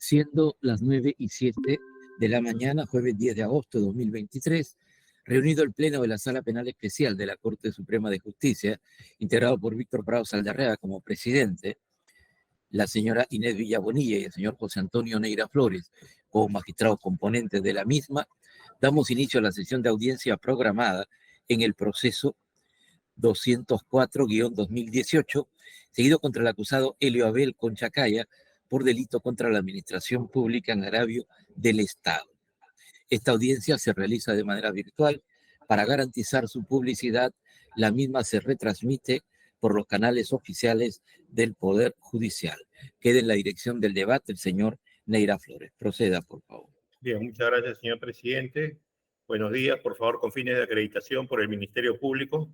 siendo las 9:07 de la mañana, jueves 10 de agosto de 2023, reunido el Pleno de la Sala Penal Especial de la Corte Suprema de Justicia, integrado por Víctor Prado Saldarriaga como presidente, la señora Inés Villabonilla y el señor José Antonio Neira Flores como magistrados componentes de la misma, damos inicio a la sesión de audiencia programada en el proceso 204-2018, seguido contra el acusado Helio Abel Conchacaya por delito contra la administración pública en agravio del Estado. Esta audiencia se realiza de manera virtual. Para garantizar su publicidad, la misma se retransmite por los canales oficiales del Poder Judicial. Queda en la dirección del debate el señor Neira Flores. Proceda, por favor. Bien, muchas gracias, señor presidente. Buenos días, por favor, con fines de acreditación por el Ministerio Público.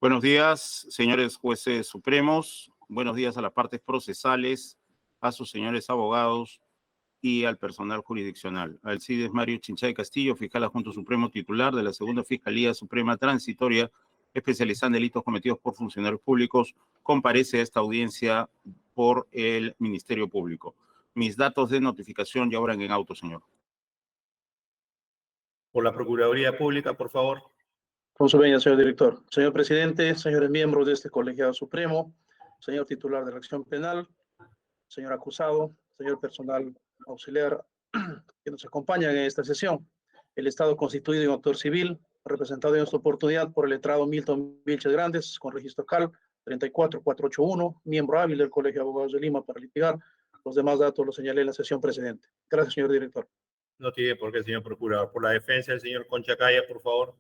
Buenos días, señores jueces supremos. Buenos días a las partes procesales, a sus señores abogados y al personal jurisdiccional. Alcides Mario Chinchay Castillo, fiscal adjunto supremo titular de la Segunda Fiscalía Suprema Transitoria, especializada en delitos cometidos por funcionarios públicos, comparece a esta audiencia por el Ministerio Público. Mis datos de notificación ya obran en auto, señor. Por la Procuraduría Pública, por favor. Con su venia, señor director. Señor presidente, señores miembros de este colegiado supremo, señor titular de la acción penal, señor acusado, señor personal auxiliar que nos acompañan en esta sesión. El Estado constituido en autor civil, representado en esta oportunidad por el letrado Milton Vilches Grandes, con registro CAL 34481, miembro hábil del Colegio de Abogados de Lima para litigar. Los demás datos los señalé en la sesión precedente. Gracias, señor director. No tiene por qué, señor procurador. Por la defensa, el señor Conchacaya, por favor.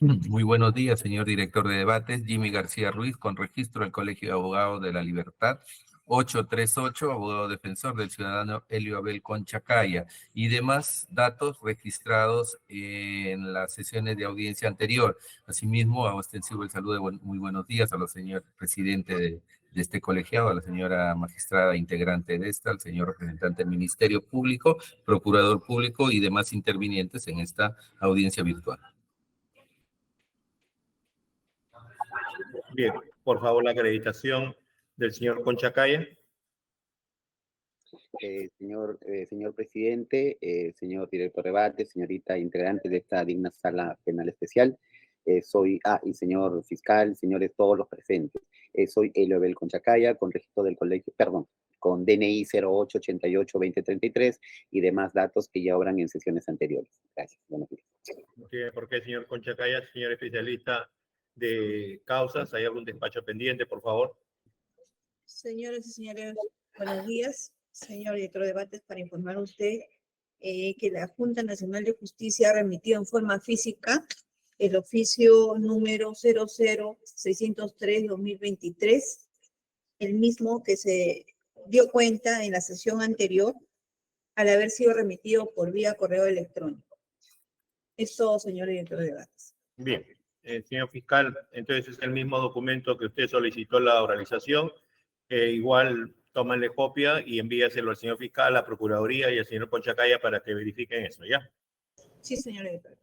Muy buenos días, señor director de debates. Jimmy García Ruiz, con registro del Colegio de Abogados de la Libertad, 838, abogado defensor del ciudadano Helio Abel Conchacaya, y demás datos registrados en las sesiones de audiencia anterior. Asimismo, hago extensivo el saludo de muy buenos días a los señor presidente de este colegiado, a la señora magistrada integrante de esta, al señor representante del Ministerio Público, procurador público y demás intervinientes en esta audiencia virtual. Bien, por favor, la acreditación del señor Conchacaya. Señor presidente, señor director de debate, señorita integrante de esta digna sala penal especial, y señor fiscal, señores todos los presentes. Soy Helio Abel Conchacaya, con registro del colegio, con DNI 0888-2033 y demás datos que ya obran en sesiones anteriores. Gracias. Buenos días. No tiene por qué, señor Conchacaya. Señor especialista de causas, ¿hay algún despacho pendiente, por favor? Señoras y señores, buenos días. Señor director de debates, para informar a usted que la Junta Nacional de Justicia ha remitido en forma física el oficio número 00603-2023, el mismo que se dio cuenta en la sesión anterior al haber sido remitido por vía correo electrónico. Es todo, señor director de debates. Bien. Señor fiscal, entonces es el mismo documento que usted solicitó la oralización. Igual tómanle copia y envíaselo al señor fiscal, a la Procuraduría y al señor Conchacaya para que verifiquen eso, ¿ya? Sí, señor director.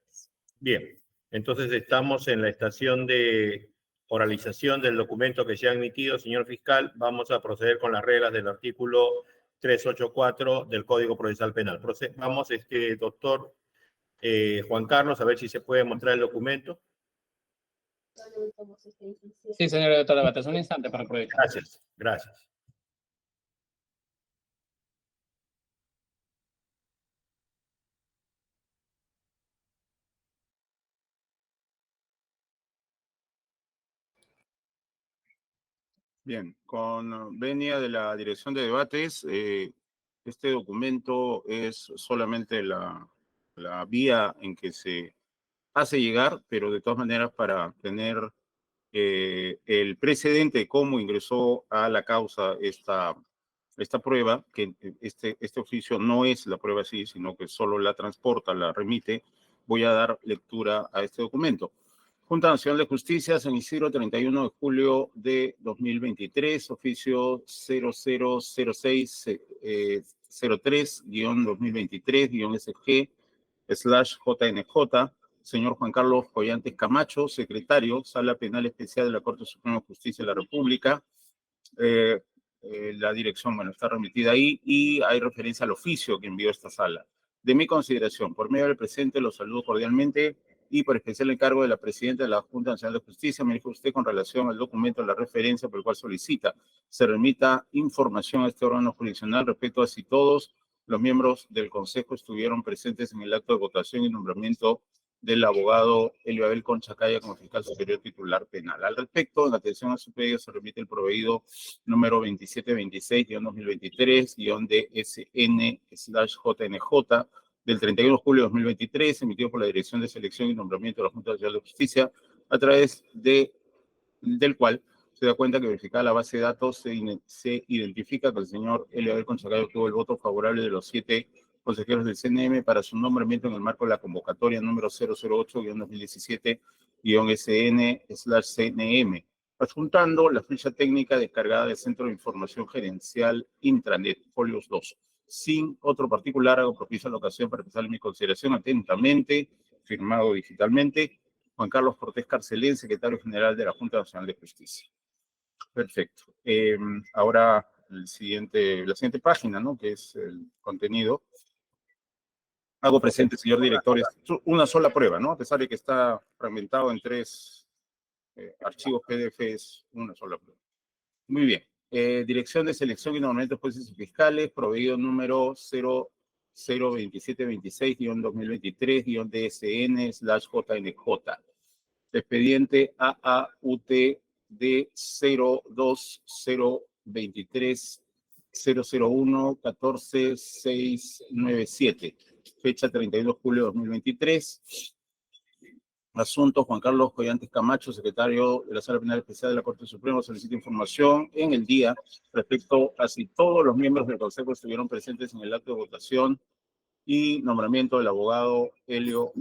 Bien, entonces estamos en la estación de oralización del documento que se ha emitido. Señor fiscal, vamos a proceder con las reglas del artículo 384 del Código Procesal Penal. Vamos, doctor Juan Carlos, a ver si se puede mostrar el documento. Sí, señor director de debates, un instante para proyectar. Gracias, gracias. Bien, con venia de la Dirección de Debates, este documento es solamente la vía en que se hace llegar, pero de todas maneras para tener el precedente de cómo ingresó a la causa esta prueba, que este oficio no es la prueba así, sino que solo la transporta, la remite, voy a dar lectura a este documento. Junta Nacional de Justicia, San Isidro, 31 de julio de 2023, oficio 000603-2023-SG/JNJ, señor Juan Carlos Collantes Camacho, secretario, Sala Penal Especial de la Corte Suprema de Justicia de la República, la dirección, bueno, está remitida ahí y hay referencia al oficio que envió esta sala. De mi consideración, por medio del presente, los saludo cordialmente y por especial encargo de la presidenta de la Junta Nacional de Justicia, me dijo usted con relación al documento de la referencia por el cual solicita se remita información a este órgano jurisdiccional respecto a si todos los miembros del Consejo estuvieron presentes en el acto de votación y nombramiento del abogado Elio Abel Conchacaya como fiscal superior titular penal. Al respecto, en atención a su pedido, se remite el proveído número 2726-2023-DSN/JNJ del 31 de julio de 2023, emitido por la Dirección de Selección y Nombramiento de la Junta Nacional de Justicia, a través del cual se da cuenta que verificada la base de datos se identifica que el señor Elio Abel Conchacaya obtuvo el voto favorable de los 7 consejeros del CNM para su nombramiento en el marco de la convocatoria número 008-2017-SN/CNM, adjuntando la ficha técnica descargada del Centro de Información Gerencial Intranet, folios 2. Sin otro particular, hago propicia la ocasión para empezar mi consideración atentamente, firmado digitalmente, Juan Carlos Cortés Carcelén, secretario general de la Junta Nacional de Justicia. Perfecto. Ahora la siguiente página, ¿no? Que es el contenido. Hago presente, señor director, es una sola prueba, ¿no? A pesar de que está fragmentado en 3 archivos PDF, es una sola prueba. Muy bien. Dirección de Selección y Nombramiento de Jueces y Fiscales, proveído número 002726-2023-DSN/JNJ. Expediente AAUTD 02023-001-14697. Fecha 31 de julio de 2023. Asunto: Juan Carlos Collantes Camacho, secretario de la Sala Penal Especial de la Corte Suprema, solicita información en el día respecto a si todos los miembros del Consejo estuvieron presentes en el acto de votación y nombramiento del abogado Elio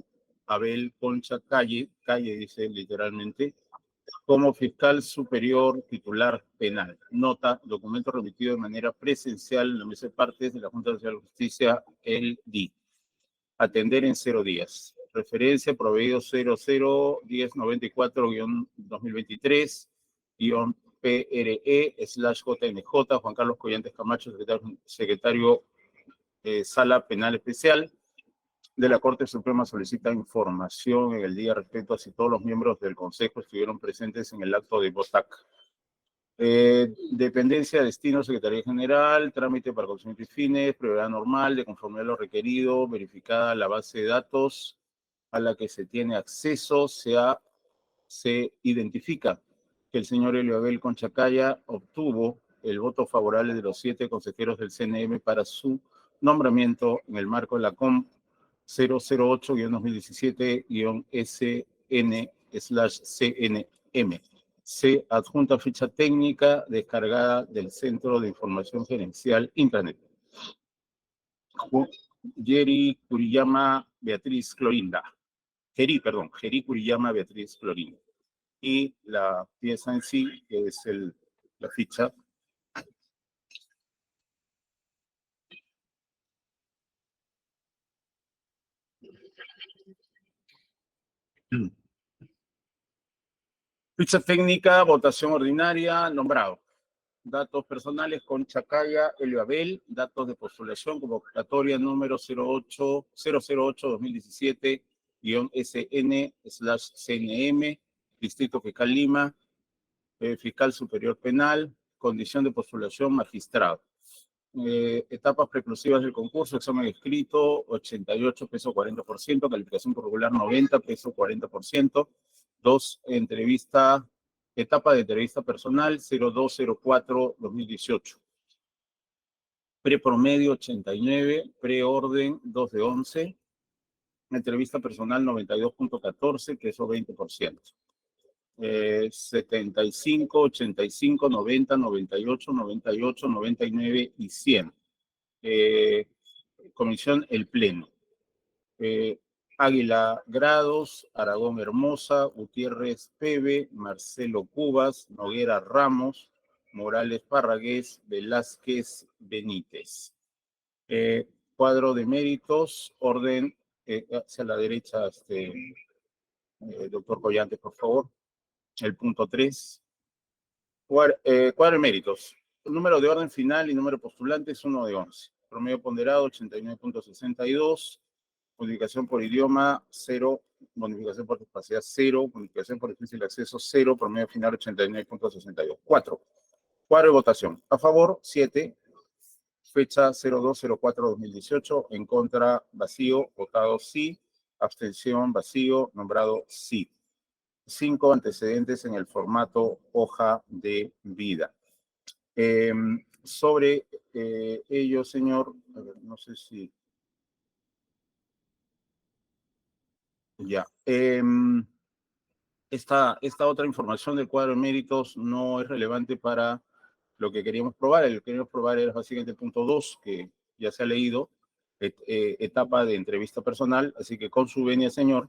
Abel Conchacaya, dice literalmente, como fiscal superior titular penal. Nota: documento remitido de manera presencial en la mesa de partes de la Junta Nacional de Justicia, el DI. Atender en 0 días. Referencia: proveído 001094-2023-PRE/JNJ, Juan Carlos Collantes Camacho, secretario Sala Penal Especial de la Corte Suprema, solicita información en el día respecto a si todos los miembros del Consejo estuvieron presentes en el acto de VOTAC. Dependencia, destino, Secretaría General, trámite para conocimiento y fines, prioridad normal, de conformidad a lo requerido, verificada la base de datos a la que se tiene acceso, se identifica que el señor Elio Abel Conchacaya obtuvo el voto favorable de los 7 consejeros del CNM para su nombramiento en el marco de la COM 008-2017-SN/CNM. Se adjunta ficha técnica descargada del Centro de Información Gerencial Intranet. Geri Kuriyama Beatriz Clorinda. Geri Kuriyama Beatriz Clorinda. Y la pieza en sí, que es la ficha. Ficha técnica, votación ordinaria, nombrado. Datos personales: Conchacaya Elio Abel. Datos de postulación: convocatoria número 008-2017-SN/CNM, Distrito Fiscal Lima, Fiscal Superior Penal. Condición de postulación: magistrado. Etapas preclusivas del concurso: examen escrito 88, peso 40%, calificación curricular 90, peso 40%. 2, etapa de entrevista personal 0204-2018. Prepromedio 89, preorden 2 de 11. Entrevista personal 92.14, peso 20%. 75, 85, 90, 98, 98, 99 y 100. Comisión el Pleno. Águila Grados, Aragón Hermosa, Gutiérrez Pebe, Marcelo Cubas, Noguera Ramos, Morales Parragués, Velázquez Benítez. Cuadro de méritos, orden hacia la derecha, doctor Collantes, por favor. El punto 3. Cuadro de méritos. Número de orden final y número de postulantes 1 de 11. Promedio ponderado 89.62. Bonificación por idioma 0. Bonificación por discapacidad 0. Bonificación por difícil acceso 0. Promedio final 89.62. 4. Cuadro de votación. A favor 7. Fecha 02/04/2018. En contra vacío. Votado sí. Abstención vacío. Nombrado sí. 5 antecedentes en el formato hoja de vida. Sobre ello, señor, a ver, no sé si... Ya. Esta otra información del cuadro de méritos no es relevante para lo que queríamos probar. Lo que queríamos probar era básicamente el punto 2, que ya se ha leído, etapa de entrevista personal. Así que con su venia, señor,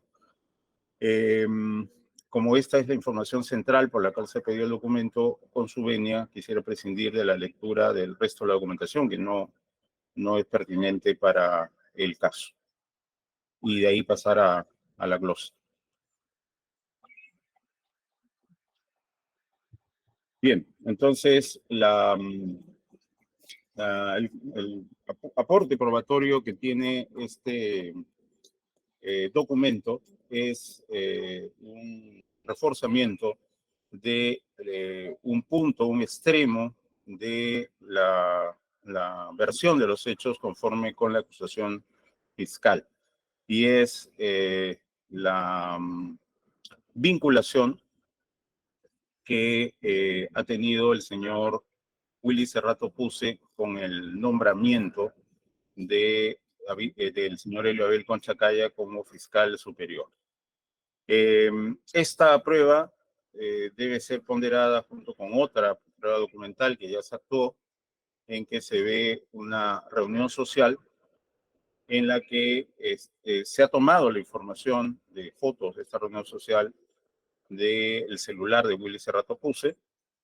como esta es la información central por la cual se pidió el documento, con su venia quisiera prescindir de la lectura del resto de la documentación, que no es pertinente para el caso. Y de ahí pasar a la glosa. Bien, entonces el aporte probatorio que tiene este documento es un reforzamiento de un punto, un extremo de la versión de los hechos conforme con la acusación fiscal. Y es la vinculación que ha tenido el señor Willy Cerrato Puse con el nombramiento del señor Helio Abel Conchacaya como fiscal superior. Esta prueba debe ser ponderada junto con otra prueba documental que ya se actuó, en que se ve una reunión social en la que se ha tomado la información de fotos de esta reunión social del celular de Willy Cerrato Puse,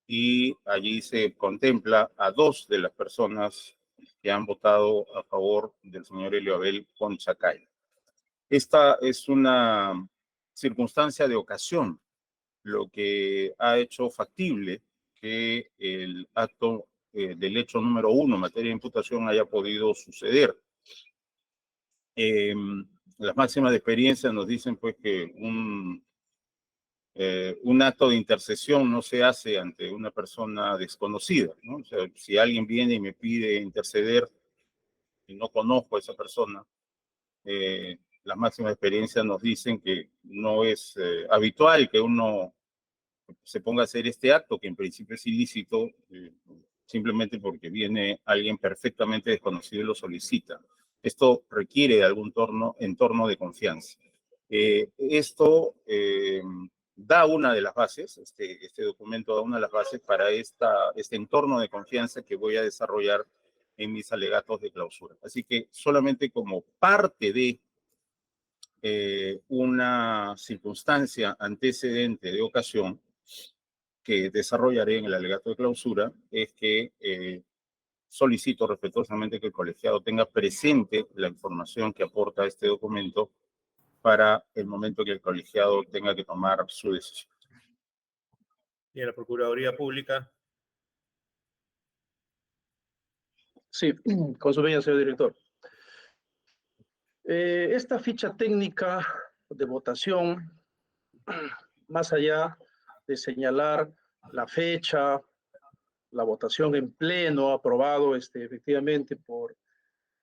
y allí se contempla a 2 de las personas que han votado a favor del señor Helio Abel Conchacaya. Esta es una circunstancia de ocasión, lo que ha hecho factible que el acto del hecho número 1 en materia de imputación haya podido suceder. Las máximas de experiencia nos dicen pues que un acto de intercesión no se hace ante una persona desconocida, ¿no? O sea, si alguien viene y me pide interceder y no conozco a esa persona, las máximas experiencias nos dicen que no es habitual que uno se ponga a hacer este acto, que en principio es ilícito, simplemente porque viene alguien perfectamente desconocido y lo solicita. Esto requiere de algún entorno de confianza. Esto da una de las bases, este documento da una de las bases para este entorno de confianza que voy a desarrollar en mis alegatos de clausura. Así que solamente como parte de una circunstancia antecedente de ocasión que desarrollaré en el alegato de clausura, es que solicito respetuosamente que el colegiado tenga presente la información que aporta este documento para el momento que el colegiado tenga que tomar su decisión. Y en la Procuraduría Pública. Sí, con su venia, señor director. Esta ficha técnica de votación, más allá de señalar la fecha, la votación en pleno, aprobado efectivamente por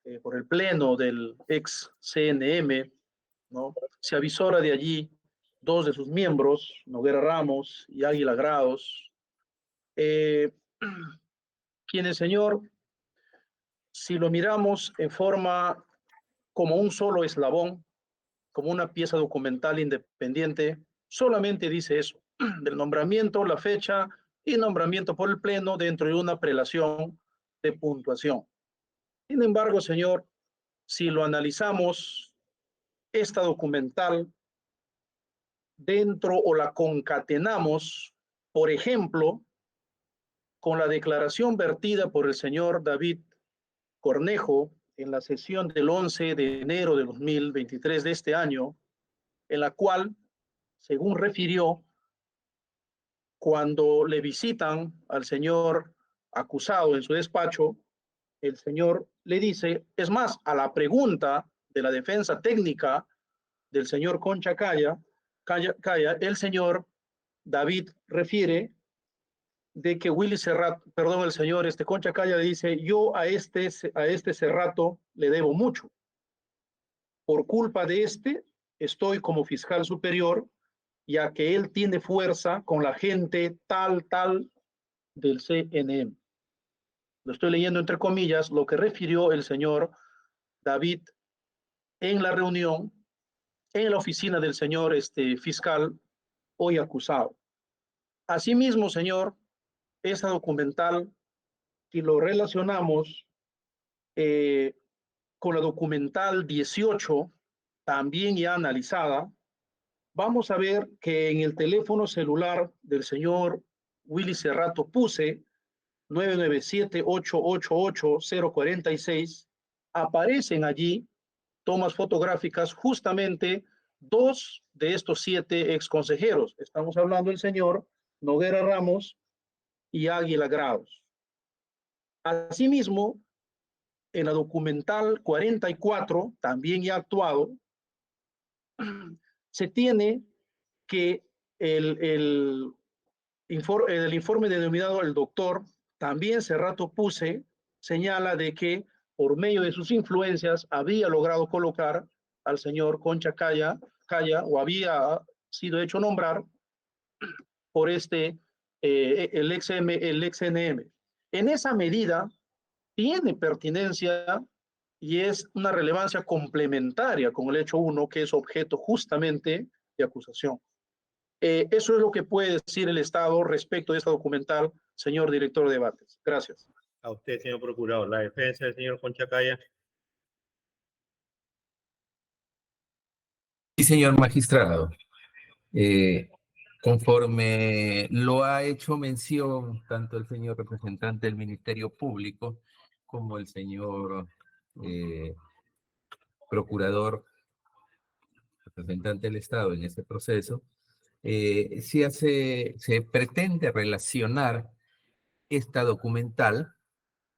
el pleno del ex CNM, ¿no? Se avisora de allí 2 de sus miembros, Noguera Ramos y Águila Grados, quienes, señor, si lo miramos en forma como un solo eslabón, como una pieza documental independiente, solamente dice eso, del nombramiento, la fecha y nombramiento por el pleno dentro de una prelación de puntuación. Sin embargo, señor, si lo analizamos, esta documental dentro o la concatenamos, por ejemplo, con la declaración vertida por el señor David Cornejo en la sesión del 11 de enero de 2023 de este año, en la cual, según refirió, cuando le visitan al señor acusado en su despacho, el señor le dice, es más, a la pregunta de la defensa técnica del señor Concha Caya, el señor David refiere de que Willy Cerrato, perdón, el señor Concha Caya le dice, yo a este Cerrato le debo mucho. Por culpa de estoy como fiscal superior, ya que él tiene fuerza con la gente tal del CNM. Lo estoy leyendo entre comillas, lo que refirió el señor David en la reunión, en la oficina del señor fiscal hoy acusado. Asimismo, señor, esa documental, si lo relacionamos con la documental 18, también ya analizada, vamos a ver que en el teléfono celular del señor Willy Cerrato Puse, 997-888-046, aparecen allí tomas fotográficas justamente 2 de estos 7 exconsejeros. Estamos hablando del señor Noguera Ramos y Águila Grados. Asimismo, en la documental 44, también ya actuado, se tiene que el informe denominado el doctor, también Cerrato Puse, señala de que por medio de sus influencias había logrado colocar al señor Concha Caya o había sido hecho nombrar por el XNM. En esa medida tiene pertinencia y es una relevancia complementaria con el hecho 1, que es objeto justamente de acusación. Eso es lo que puede decir el Estado respecto de esta documental, señor director de debates. Gracias. A usted, señor procurador. La defensa del señor Concha Caya. Sí, señor magistrado. Conforme lo ha hecho mención tanto el señor representante del Ministerio Público como el señor procurador representante del Estado en este proceso, se pretende relacionar esta documental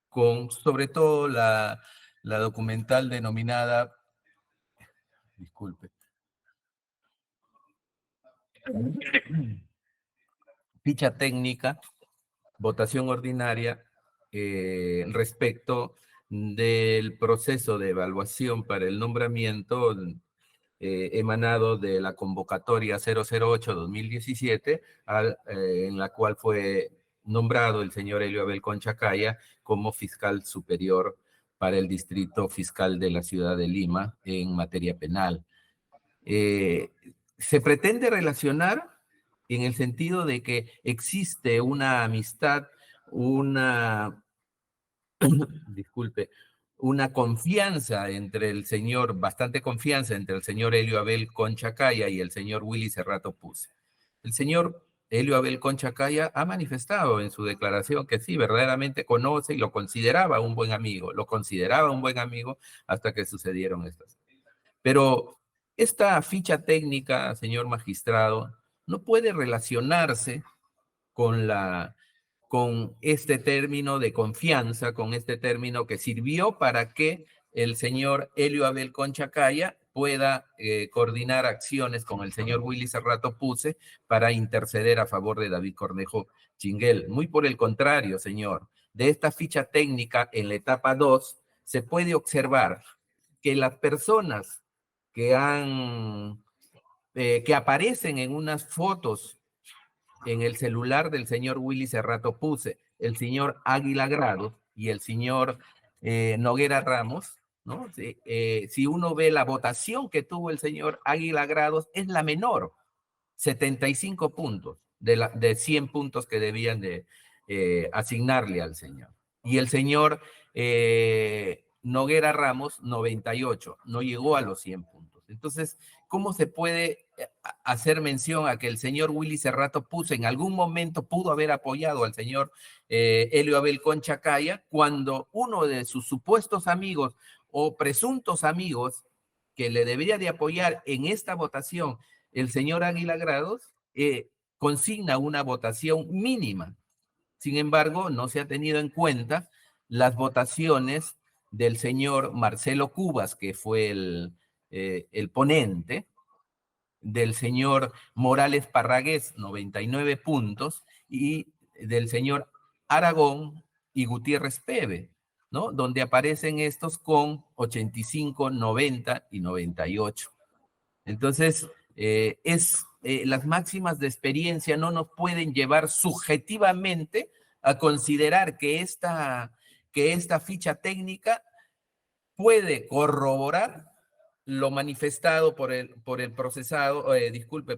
con, sobre todo, la documental denominada, disculpe, ficha técnica, votación ordinaria, respecto del proceso de evaluación para el nombramiento emanado de la convocatoria 008-2017, en la cual fue nombrado el señor Helio Abel Concha Caya como fiscal superior para el distrito fiscal de la ciudad de Lima en materia penal. Se pretende relacionar en el sentido de que existe una amistad, disculpe, una confianza entre el señor, bastante confianza entre el señor Helio Abel Concha Caya y el señor Willy Cerrato Puse. El señor Helio Abel Concha Caya ha manifestado en su declaración que sí, verdaderamente conoce y lo consideraba un buen amigo, hasta que sucedieron estas. Pero esta ficha técnica, señor magistrado, no puede relacionarse con este término de confianza, con este término que sirvió para que el señor Helio Abel Concha Caya pueda coordinar acciones con el señor Willy Cerrato Puse para interceder a favor de David Cornejo Chinguel. Muy por el contrario, señor. De esta ficha técnica en la etapa 2 se puede observar que las personas que aparecen en unas fotos en el celular del señor Willy Cerrato Puse, el señor Águila Grado y el señor Noguera Ramos, ¿no? Si uno ve la votación que tuvo el señor Águila Grados, es la menor, 75 puntos de 100 puntos que debían de asignarle al señor. Y el señor Noguera Ramos, 98, no llegó a los 100 puntos. Entonces, ¿cómo se puede hacer mención a que el señor Willy Cerrato Puse en algún momento pudo haber apoyado al señor Helio Abel Concha Caya cuando uno de sus supuestos amigos o presuntos amigos que le debería de apoyar en esta votación, el señor Águila Grados, consigna una votación mínima? Sin embargo, no se ha tenido en cuenta las votaciones del señor Marcelo Cubas, que fue el ponente, del señor Morales Parragués, 99 puntos, y del señor Aragón y Gutiérrez Peve, ¿no? Donde aparecen estos con 85, 90 y 98. Entonces, las máximas de experiencia no nos pueden llevar subjetivamente a considerar que esta ficha técnica puede corroborar lo manifestado por el procesado,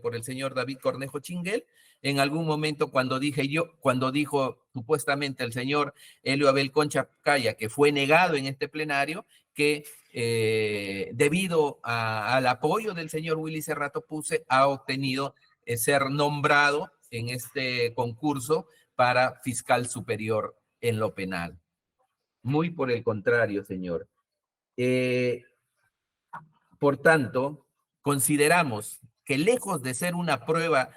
por el señor David Cornejo Chinguel, en algún momento cuando dijo supuestamente el señor Helio Abel Concha Caya, que fue negado en este plenario, que debido al apoyo del señor Willy Cerrato Puse, ha obtenido ser nombrado en este concurso para fiscal superior en lo penal. Muy por el contrario, señor. Por tanto, consideramos que lejos de ser una prueba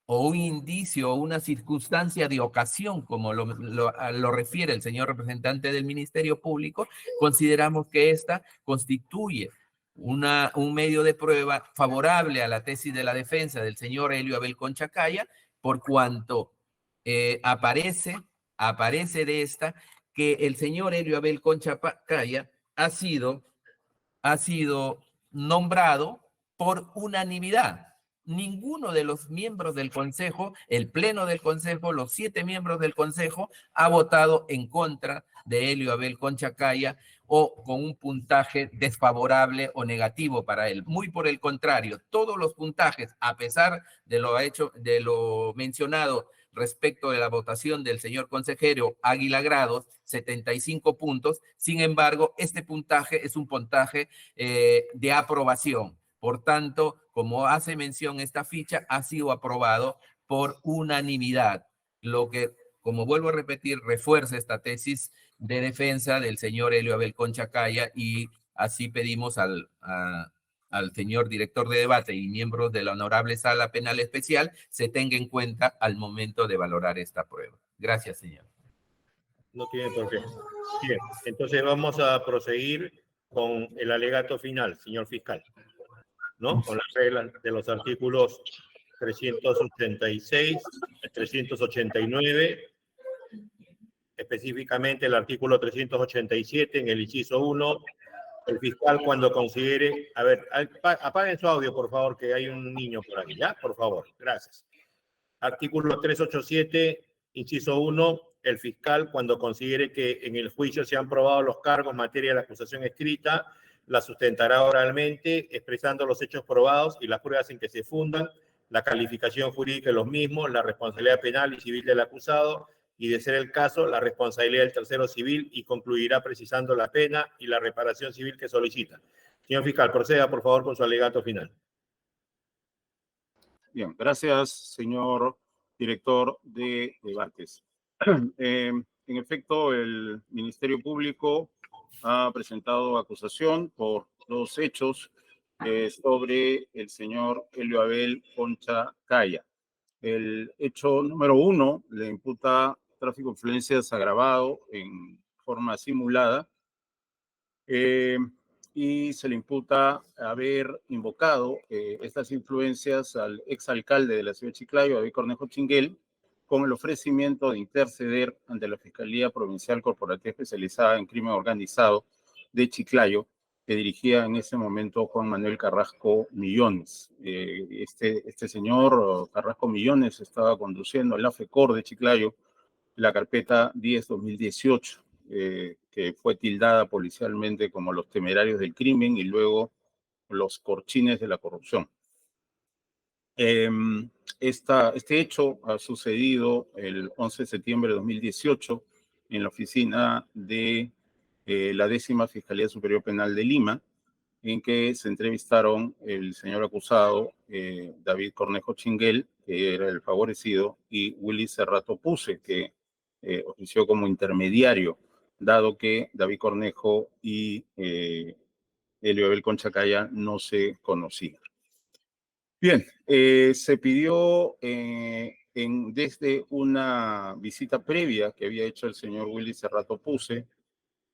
o un indicio o una circunstancia de ocasión, como lo refiere el señor representante del Ministerio Público, consideramos que esta constituye un medio de prueba favorable a la tesis de la defensa del señor Helio Abel Concha Caya, por cuanto aparece de esta que el señor Helio Abel Concha Caya ha sido nombrado por unanimidad. Ninguno de los miembros del Consejo, el Pleno del Consejo, los 7 miembros del Consejo, ha votado en contra de Helio Abel Concha Caya o con un puntaje desfavorable o negativo para él. Muy por el contrario, todos los puntajes, a pesar de lo mencionado respecto de la votación del señor consejero Águila Grados, 75 puntos. Sin embargo, este puntaje es un puntaje de aprobación. Por tanto, como hace mención esta ficha, ha sido aprobado por unanimidad, lo que, como vuelvo a repetir, refuerza esta tesis de defensa del señor Helio Abel Concha Caya, y así pedimos al señor director de debate y miembros de la Honorable Sala Penal Especial se tenga en cuenta al momento de valorar esta prueba. Gracias, señor. No tiene por qué. Bien, entonces vamos a proseguir con el alegato final, señor fiscal, ¿no? Con las reglas de los artículos 386, 389, específicamente el artículo 387 en el inciso 1. El fiscal, cuando considere... A ver, apaguen su audio, por favor, que hay un niño por aquí, ¿ya? Por favor, gracias. Artículo 387, inciso 1. El fiscal, cuando considere que en el juicio se han probado los cargos en materia de la acusación escrita, la sustentará oralmente, expresando los hechos probados y las pruebas en que se fundan, la calificación jurídica de los mismos, la responsabilidad penal y civil del acusado, y de ser el caso, la responsabilidad del tercero civil, y concluirá precisando la pena y la reparación civil que solicita. Señor fiscal, proceda por favor con su alegato final. Bien, gracias, señor director de debates. En efecto, el Ministerio Público ha presentado acusación por 2 hechos sobre el señor Helio Abel Concha Caya. El hecho número 1 le imputa tráfico de influencias agravado en forma simulada y se le imputa haber invocado estas influencias al exalcalde de la ciudad de Chiclayo, David Cornejo Chinguel, con el ofrecimiento de interceder ante la Fiscalía Provincial Corporativa Especializada en Crimen Organizado de Chiclayo, que dirigía en ese momento Juan Manuel Carrasco Millones. Este señor Carrasco Millones estaba conduciendo la FECOR de Chiclayo la carpeta 10-2018, que fue tildada policialmente como los temerarios del crimen y luego los corchines de la corrupción. Este hecho ha sucedido el 11 de septiembre de 2018 en la oficina de la 10ª Fiscalía Superior Penal de Lima, en que se entrevistaron el señor acusado David Cornejo Chinguel, que era el favorecido, y Willy Cerrato Puse, que ofició como intermediario, dado que David Cornejo y Helio Abel Concha Caya no se conocían. Bien, se pidió en desde una visita previa que había hecho el señor Willy Cerrato Puse,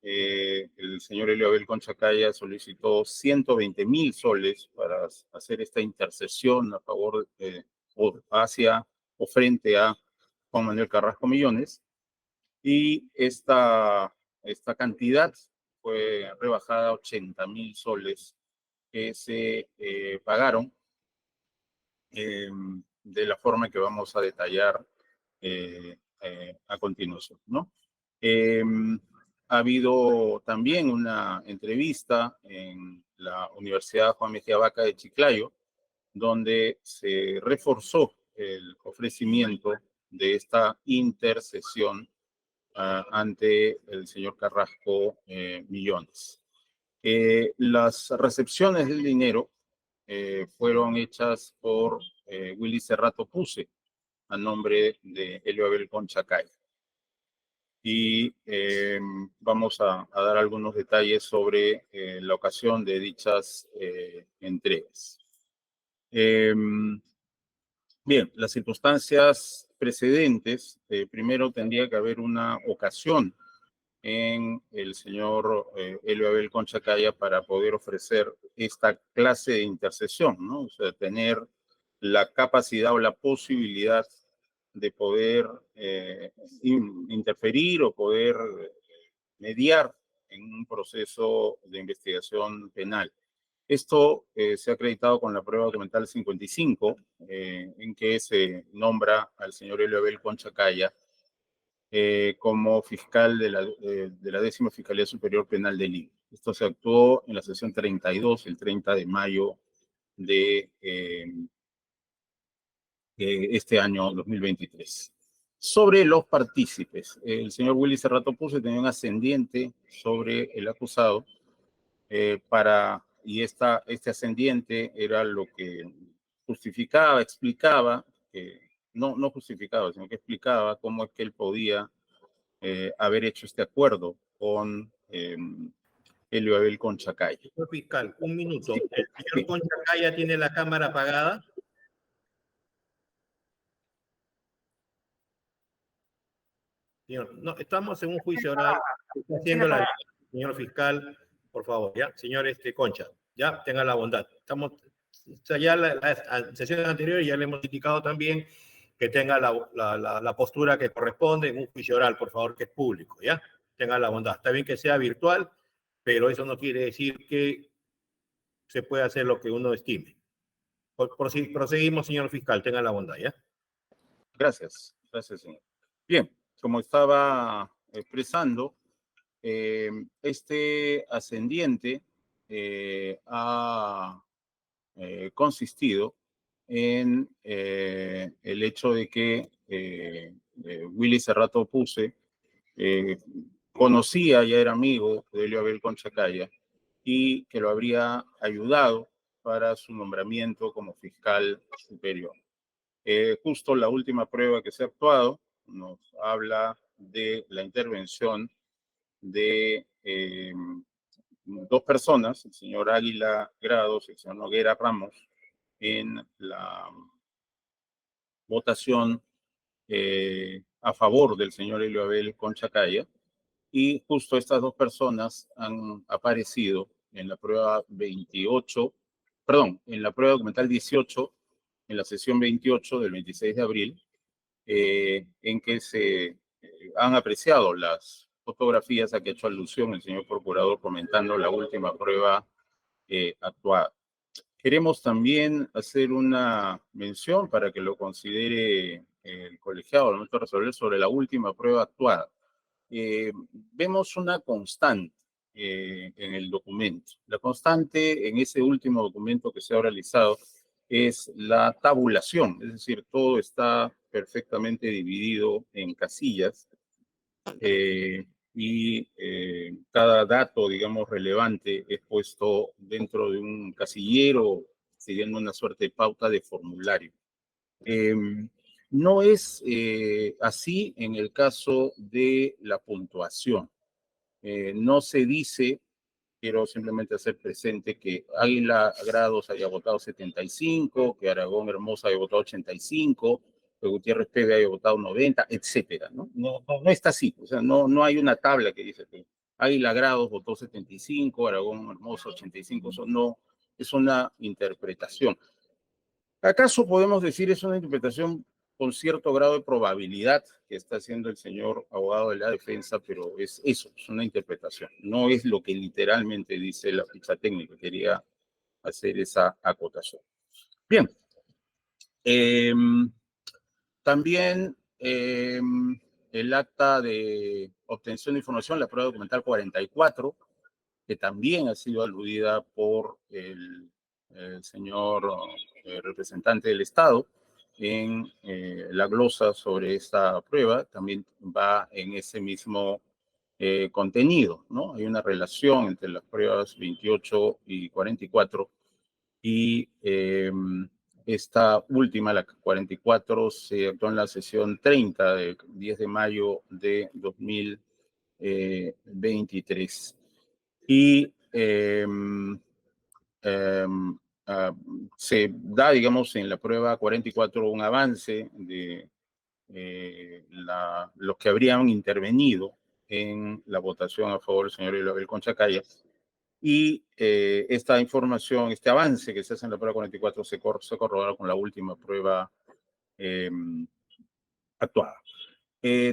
el señor Elio Abel Conchacaya solicitó 120.000 soles para hacer esta intercesión a favor o hacia o frente a Juan Manuel Carrasco Millones, y esta cantidad fue rebajada a 80.000 soles que se pagaron de la forma que vamos a detallar a continuación, ¿no? Ha habido también una entrevista en la Universidad Juan Mejía Vaca de Chiclayo, donde se reforzó el ofrecimiento de esta intercesión ante el señor Carrasco Millones. Las recepciones del dinero fueron hechas por Willy Cerrato Puse a nombre de Elio Abel Conchacay. Y vamos a dar algunos detalles sobre la ocasión de dichas entregas. Bien, las circunstancias precedentes, primero tendría que haber una ocasión en el señor Elio Abel Conchacaya para poder ofrecer esta clase de intercesión, ¿no? O sea, tener la capacidad o la posibilidad de poder interferir o poder mediar en un proceso de investigación penal. Esto se ha acreditado con la prueba documental 55, en que se nombra al señor Elio Abel Conchacaya como fiscal de la 10ª Fiscalía Superior Penal de Lima. Esto se actuó en la sesión 32, el 30 de mayo de este año 2023. Sobre los partícipes, el señor Willy Cerrato Puse tenía un ascendiente sobre el acusado y este ascendiente era lo que justificaba, explicaba, no justificaba, sino que explicaba cómo es que él podía haber hecho este acuerdo con Elio Abel Conchacaya. Señor fiscal, un minuto. Sí, ¿El señor Conchacaya tiene la cámara apagada? Señor, no, estamos en un juicio oral. Está haciendo señor fiscal, por favor, ya. Señor Concha, ya, tenga la bondad. Estamos, ya la sesión anterior ya le hemos indicado también que tenga la postura que corresponde en un juicio oral, por favor, que es público, ya. Tenga la bondad. Está bien que sea virtual, pero eso no quiere decir que se pueda hacer lo que uno estime. Proseguimos, señor fiscal, tenga la bondad, ¿ya? Gracias, señor. Bien, como estaba expresando, este ascendiente ha consistido en el hecho de que Willy Cerrato Puse conocía, ya era amigo de Elio Abel Conchacaya, y que lo habría ayudado para su nombramiento como fiscal superior. Justo la última prueba que se ha actuado nos habla de la intervención de dos personas, el señor Águila Grados y el señor Noguera Ramos, en la votación a favor del señor Elio Abel Conchacaya, y justo estas dos personas han aparecido en la prueba 28, perdón, en la prueba documental 18, en la sesión 28 del 26 de abril, en que se han apreciado las fotografías a que ha hecho alusión el señor procurador comentando la última prueba actuada. Queremos también hacer una mención para que lo considere el colegiado al momento de resolver sobre la última prueba actuada. Vemos una constante en el documento. La constante en ese último documento que se ha realizado es la tabulación, es decir, todo está perfectamente dividido en casillas y cada dato, digamos, relevante es puesto dentro de un casillero siguiendo una suerte de pauta de formulario. No es así en el caso de la puntuación. No se dice, quiero simplemente hacer presente que Águila Grados haya votado 75, que Aragón Hermosa haya votado 85, Gutiérrez Peve haya votado 90, etcétera, ¿no? No está así, o sea, no hay una tabla que dice que Águila Grados votó 75, Aragón Hermoso 85, eso no, es una interpretación. ¿Acaso podemos decir es una interpretación con cierto grado de probabilidad que está haciendo el señor abogado de la defensa, pero es eso, es una interpretación, no es lo que literalmente dice la ficha técnica, quería hacer esa acotación. Bien, también el acta de obtención de información, la prueba documental 44, que también ha sido aludida por el señor representante del Estado en la glosa sobre esta prueba, también va en ese mismo contenido, ¿no? Hay una relación entre las pruebas 28 y 44 y esta última, la 44, se actuó en la sesión 30 del 10 de mayo de 2023. Y se da, digamos, en la prueba 44 un avance de los que habrían intervenido en la votación a favor del señor Abel Conchacaya. Y esta información, este avance que se hace en la prueba 44 se corrobora con la última prueba actuada.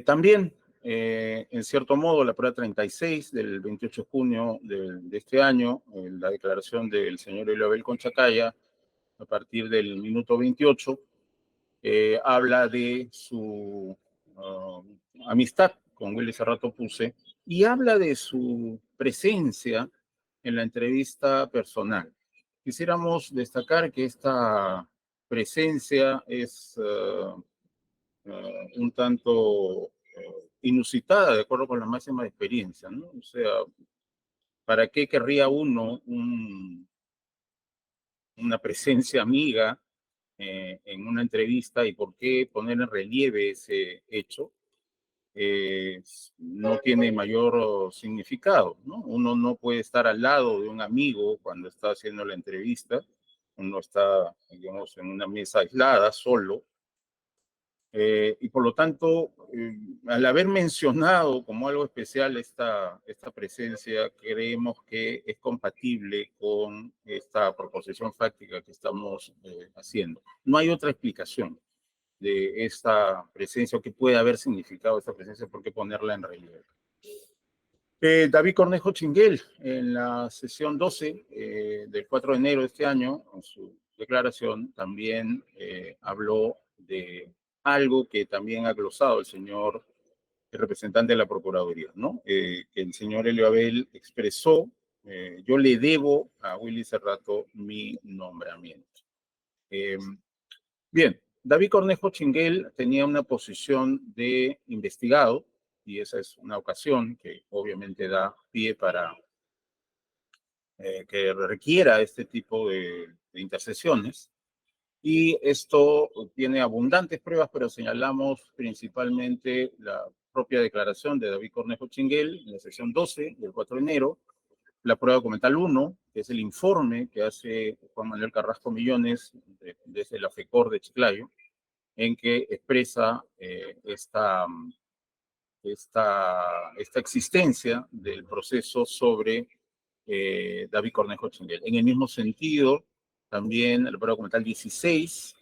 También, en cierto modo, la prueba 36 del 28 de junio de este año, la declaración del señor Abel Conchacaya, a partir del minuto 28, habla de su amistad con Willy Cerrato Puse y habla de su presencia en la entrevista personal. Quisiéramos destacar que esta presencia es un tanto inusitada, de acuerdo con la máxima experiencia, ¿no? O sea, ¿para qué querría uno una presencia amiga en una entrevista y por qué poner en relieve ese hecho? No tiene mayor significado, ¿no? Uno no puede estar al lado de un amigo cuando está haciendo la entrevista, uno está, digamos, en una mesa aislada, solo, y por lo tanto, al haber mencionado como algo especial esta presencia, creemos que es compatible con esta proposición fáctica que estamos haciendo. No hay otra explicación de esta presencia o que puede haber significado esta presencia, por qué ponerla en relieve. David Cornejo Chinguel, en la sesión 12 del 4 de enero de este año, en su declaración, también habló de algo que también ha glosado el representante de la Procuraduría, ¿no? Que el señor Elio Abel expresó, yo le debo a Willy Cerrato mi nombramiento. Bien, David Cornejo Chinguel tenía una posición de investigado, y esa es una ocasión que obviamente da pie para que requiera este tipo de intercesiones. Y esto tiene abundantes pruebas, pero señalamos principalmente la propia declaración de David Cornejo Chinguel en la sección 12 del 4 de enero, la prueba documental 1, que es el informe que hace Juan Manuel Carrasco Millones desde la FECOR de Chiclayo, en que expresa esta existencia del proceso sobre David Cornejo Chinguel. En el mismo sentido, también el prueba documental 16,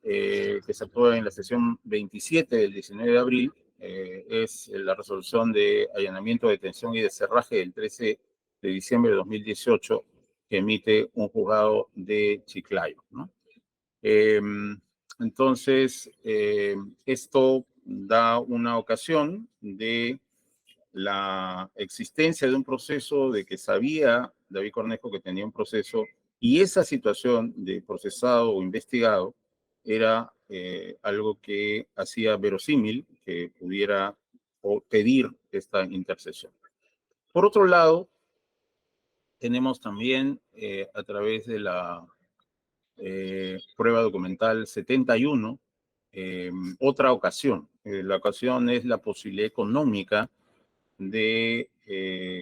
que se aprueba en la sesión 27 del 19 de abril, es la resolución de allanamiento, detención y decerraje del 13 de diciembre de 2018 que emite un juzgado de Chiclayo, ¿no? Entonces, esto da una ocasión de la existencia de un proceso, de que sabía David Cornejo que tenía un proceso, y esa situación de procesado o investigado era algo que hacía verosímil que pudiera pedir esta intercesión. Por otro lado, tenemos también a través de la prueba documental 71, otra ocasión. La ocasión es la posibilidad económica de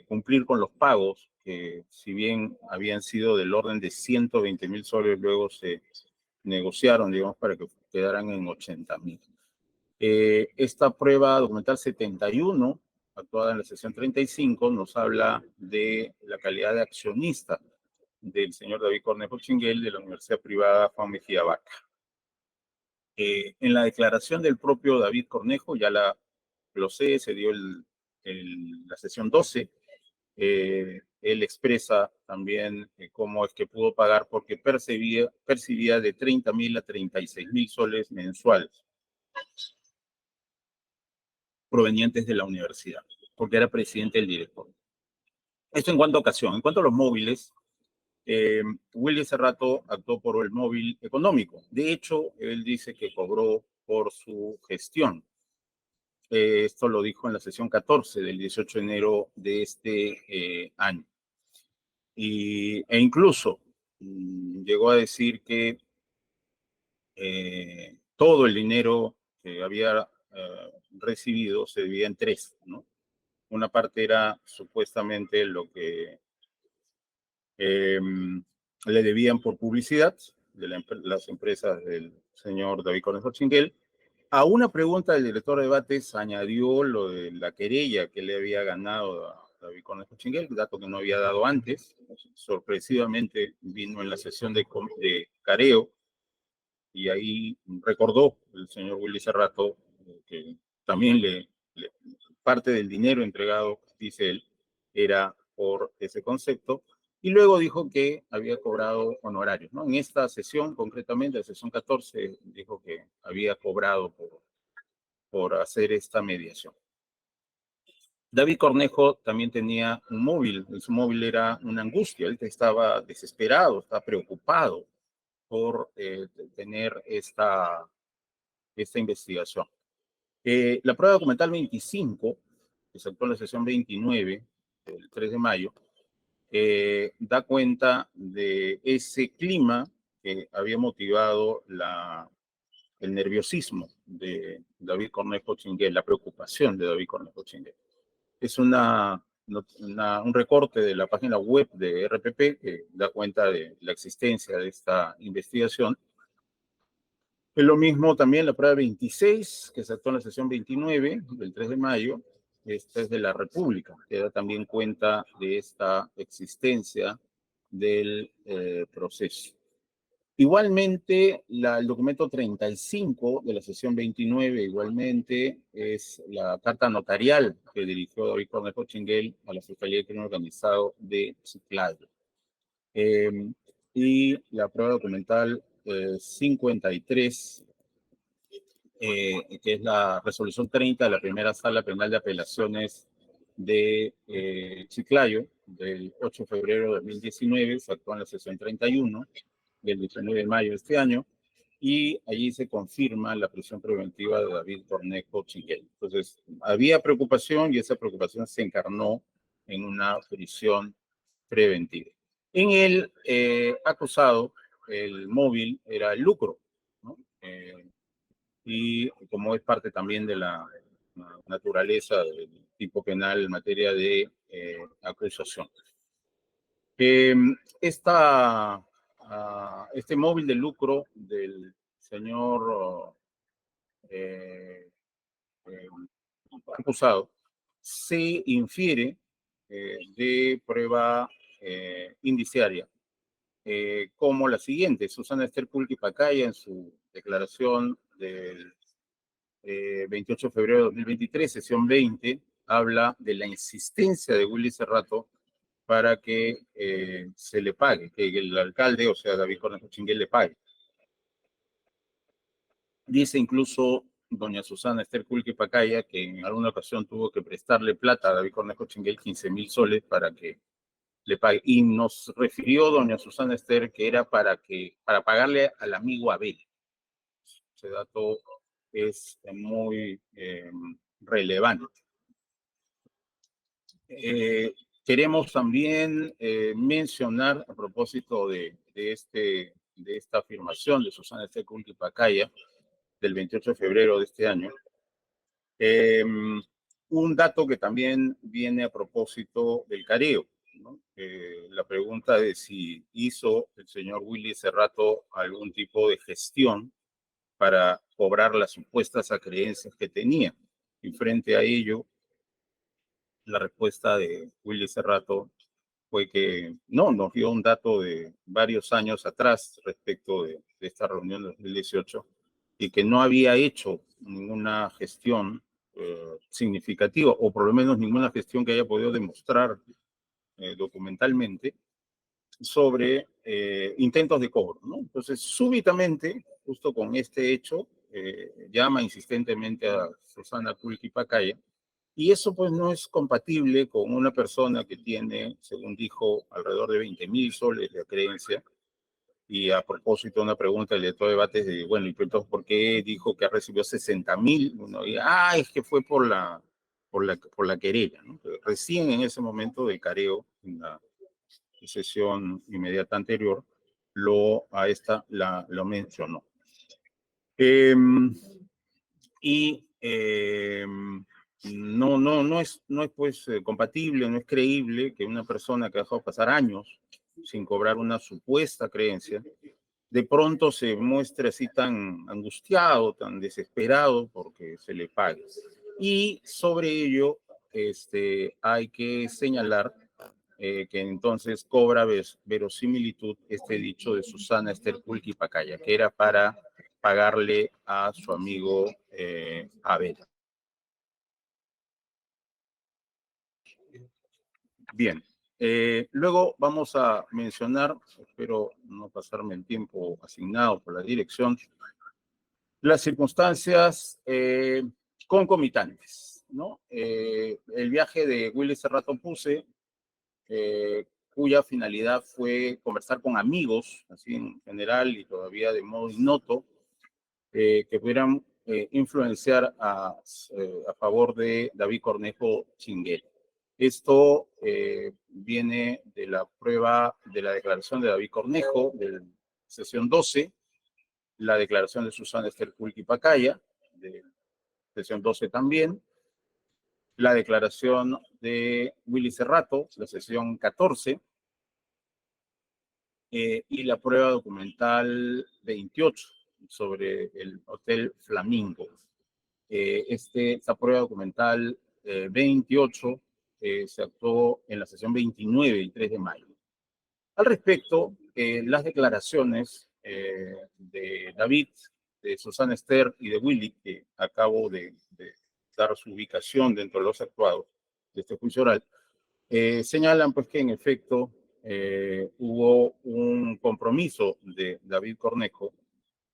cumplir con los pagos, que si bien habían sido del orden de 120.000 soles, luego se negociaron, digamos, para que quedaran en 80.000. Esta prueba documental 71, actuada en la sección 35, nos habla de la calidad de accionista del señor David Cornejo Chinguel de la Universidad Privada Juan Mejía Vaca. En la declaración del propio David Cornejo, ya lo sé, se dio la sesión 12, él expresa también cómo es que pudo pagar porque percibía de 30.000 a 36.000 soles mensuales provenientes de la universidad, porque era presidente del director. Esto en cuanto a ocasión. En cuanto a los móviles, Willy Cerrato actuó por el móvil económico. De hecho, él dice que cobró por su gestión. Esto lo dijo en la sesión 14 del 18 de enero de este año. E incluso llegó a decir que todo el dinero que había recibido se dividía en tres, ¿no? Una parte era supuestamente lo que le debían por publicidad de las empresas del señor David Cornejo Chinguel. A una pregunta del director de debates añadió lo de la querella que le había ganado a David Cornejo Chinguel, dato que no había dado antes. Sorpresivamente vino en la sesión de careo y ahí recordó el señor Willy Cerrato que también parte del dinero entregado, dice él, era por ese concepto. Y luego dijo que había cobrado honorarios, ¿no? En esta sesión, concretamente, la sesión 14, dijo que había cobrado por hacer esta mediación. David Cornejo también tenía un móvil. Su móvil era una angustia. Él estaba desesperado, estaba preocupado por tener esta investigación. La prueba documental 25, que se actuó en la sesión 29, el 3 de mayo, da cuenta de ese clima que había motivado el nerviosismo de David Cornejo Chinguel, la preocupación de David Cornejo Chinguel. Es un recorte de la página web de RPP que da cuenta de la existencia de esta investigación. Es lo mismo también la prueba 26, que se actuó en la sesión 29 del 3 de mayo. Esta es de la República, que da también cuenta de esta existencia del proceso. Igualmente, el documento 35 de la sesión 29, igualmente, es la carta notarial que dirigió David Cornejo Chinguel a la Fiscalía de Crimen Organizado de Chiclayo. Y la prueba documental 53, que es la resolución 30 de la primera sala penal de apelaciones de Chiclayo, del 8 de febrero de 2019, se actuó en la sesión 31 del 19 de mayo de este año, y allí se confirma la prisión preventiva de David Cornejo Chinguel. Entonces, había preocupación y esa preocupación se encarnó en una prisión preventiva. En el acusado, el móvil era el lucro, ¿no? Y como es parte también de la naturaleza del tipo penal en materia de acusación. Este móvil de lucro del señor acusado se infiere de prueba indiciaria, como la siguiente. Susana Esther Pulqui Pacaya, en su declaración del 28 de febrero de 2023, sesión 20, habla de la insistencia de Willy Cerrato para que se le pague, que el alcalde, o sea, David Cornejo Chinguel, le pague. Dice incluso doña Susana Esther Pulqui Pacaya que en alguna ocasión tuvo que prestarle plata a David Cornejo Chinguel, 15.000 soles, para que le pague. Y nos refirió doña Susana Esther que era para pagarle al amigo Abel. Ese dato es muy relevante. Queremos también mencionar, a propósito de esta afirmación de Susana Esther Pulqui Pacaya del 28 de febrero de este año, un dato que también viene a propósito del careo, ¿no? La pregunta de si hizo el señor Willy Cerrato algún tipo de gestión para cobrar las supuestas acreencias que tenía. Y frente a ello, la respuesta de Willy Cerrato fue que no, nos dio un dato de varios años atrás respecto de esta reunión de 2018 y que no había hecho ninguna gestión significativa, o por lo menos ninguna gestión que haya podido demostrar documentalmente sobre intentos de cobro, ¿no? Entonces, súbitamente, justo con este hecho, llama insistentemente a Susana Kulki Pacaya, y eso pues no es compatible con una persona que tiene, según dijo, alrededor de 20.000 soles de acreencia. Y a propósito, una pregunta del director de debates de, bueno, ¿y entonces por qué dijo que recibió 60.000? Uno diga, es que fue por la querella, ¿no? Pero recién en ese momento del careo, en la sesión inmediata anterior, lo mencionó. No es pues compatible, no es creíble que una persona que ha dejado pasar años sin cobrar una supuesta creencia, de pronto se muestre así tan angustiado, tan desesperado porque se le pague. Y sobre ello hay que señalar que entonces cobra verosimilitud este dicho de Susana Esther Kulki Pacaya, que era para pagarle a su amigo Abel. Bien, luego vamos a mencionar, espero no pasarme el tiempo asignado por la dirección, las circunstancias concomitantes, ¿no? El viaje de Willy Cerrato Puse, cuya finalidad fue conversar con amigos, así en general y todavía de modo ignoto, que pudieran influenciar a favor de David Cornejo Chinguel. Esto viene de la prueba de la declaración de David Cornejo, de sesión 12, la declaración de Susana Esther Kulki Pacaya, de sesión 12 también, la declaración de Willy Cerrato, la sesión 14, y la prueba documental 28 sobre el Hotel Flamingo. Esta prueba documental 28 se actuó en la sesión 29 y 3 de mayo. Al respecto, las declaraciones de David, de Susana Esther y de Willy, que acabo de dar su ubicación dentro de los actuados de este juicio oral, señalan pues que en efecto hubo un compromiso de David Cornejo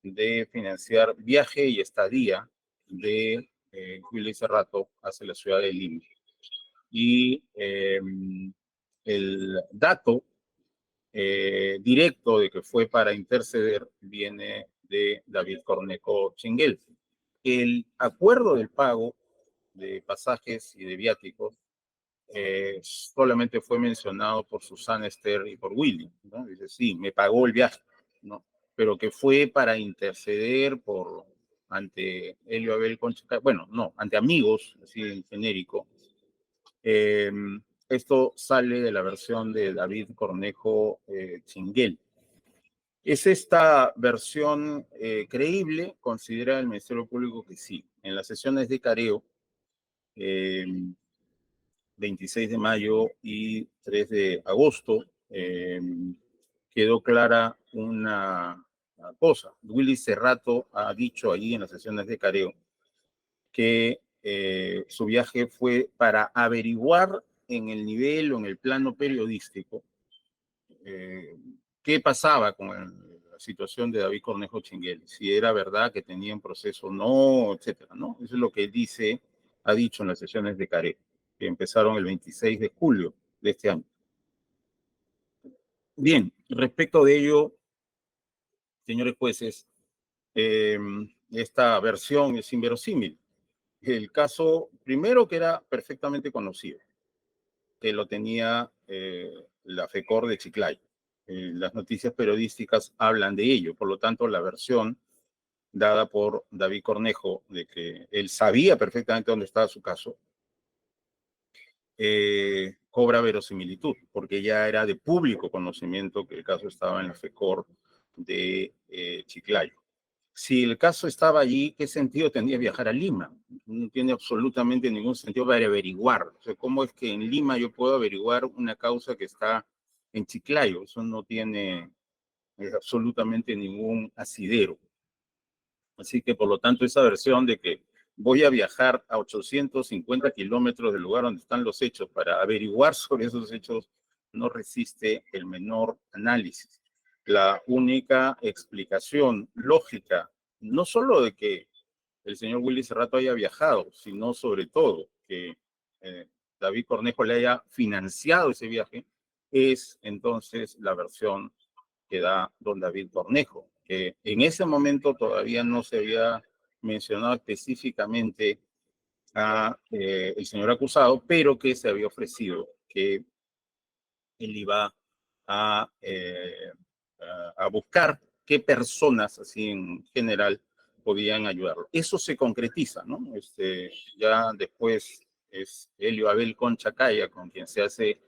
de financiar viaje y estadía de Willy Cerrato hacia la ciudad de Lima. Y el dato directo de que fue para interceder viene de David Cornejo Chinguel. El acuerdo del pago de pasajes y de viáticos solamente fue mencionado por Susana Esther y por Willy, ¿no? Dice, sí, me pagó el viaje, ¿no? Pero que fue para interceder ante Helio Abel Concha, bueno, no, ante amigos, así en genérico. Esto sale de la versión de David Cornejo Chinguel. ¿Es esta versión creíble? Considera el Ministerio Público que sí. En las sesiones de careo, 26 de mayo y 3 de agosto, quedó clara una cosa. Willy Cerrato ha dicho allí en las sesiones de careo que su viaje fue para averiguar en el nivel o en el plano periodístico qué pasaba con la situación de David Cornejo Chinguel, si era verdad que tenía un proceso o no, etcétera, ¿no? Eso es lo que él ha dicho en las sesiones de careo, que empezaron el 26 de julio de este año. Bien, respecto de ello, señores jueces, esta versión es inverosímil. El caso, primero, que era perfectamente conocido, que lo tenía la FECOR de Chiclayo. Las noticias periodísticas hablan de ello, por lo tanto, la versión dada por David Cornejo de que él sabía perfectamente dónde estaba su caso, cobra verosimilitud, porque ya era de público conocimiento que el caso estaba en la FECOR de Chiclayo. Si el caso estaba allí, ¿qué sentido tendría viajar a Lima? No tiene absolutamente ningún sentido para averiguar. O sea, ¿cómo es que en Lima yo puedo averiguar una causa que está en Chiclayo? Eso no tiene absolutamente ningún asidero. Así que, por lo tanto, esa versión de que voy a viajar a 850 kilómetros del lugar donde están los hechos para averiguar sobre esos hechos no resiste el menor análisis. La única explicación lógica, no solo de que el señor Willy Cerrato haya viajado, sino sobre todo que David Cornejo le haya financiado ese viaje, es entonces la versión que da don David Cornejo, que en ese momento todavía no se había mencionado específicamente a el señor acusado, pero que se había ofrecido que él iba a buscar qué personas, así en general, podían ayudarlo. Eso se concretiza, ¿no? Ya después es Helio Abel Conchacaya con quien se hace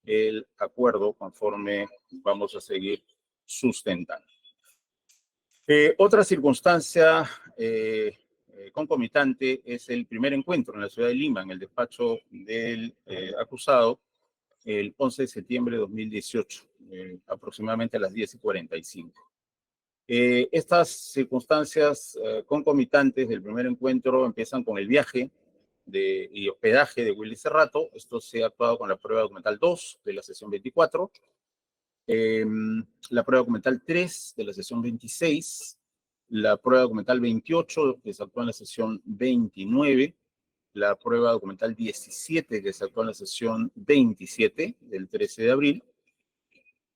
el acuerdo conforme vamos a seguir sustentando. Otra circunstancia concomitante es el primer encuentro en la ciudad de Lima, en el despacho del acusado, el 11 de septiembre de 2018, aproximadamente a las 10:45. Estas circunstancias concomitantes del primer encuentro empiezan con el viaje y hospedaje de Willy Cerrato. Esto se ha actuado con la prueba documental 2 de la sesión 24, la prueba documental 3 de la sesión 26, la prueba documental 28 que se actuó en la sesión 29, la prueba documental 17 que se actuó en la sesión 27 del 13 de abril,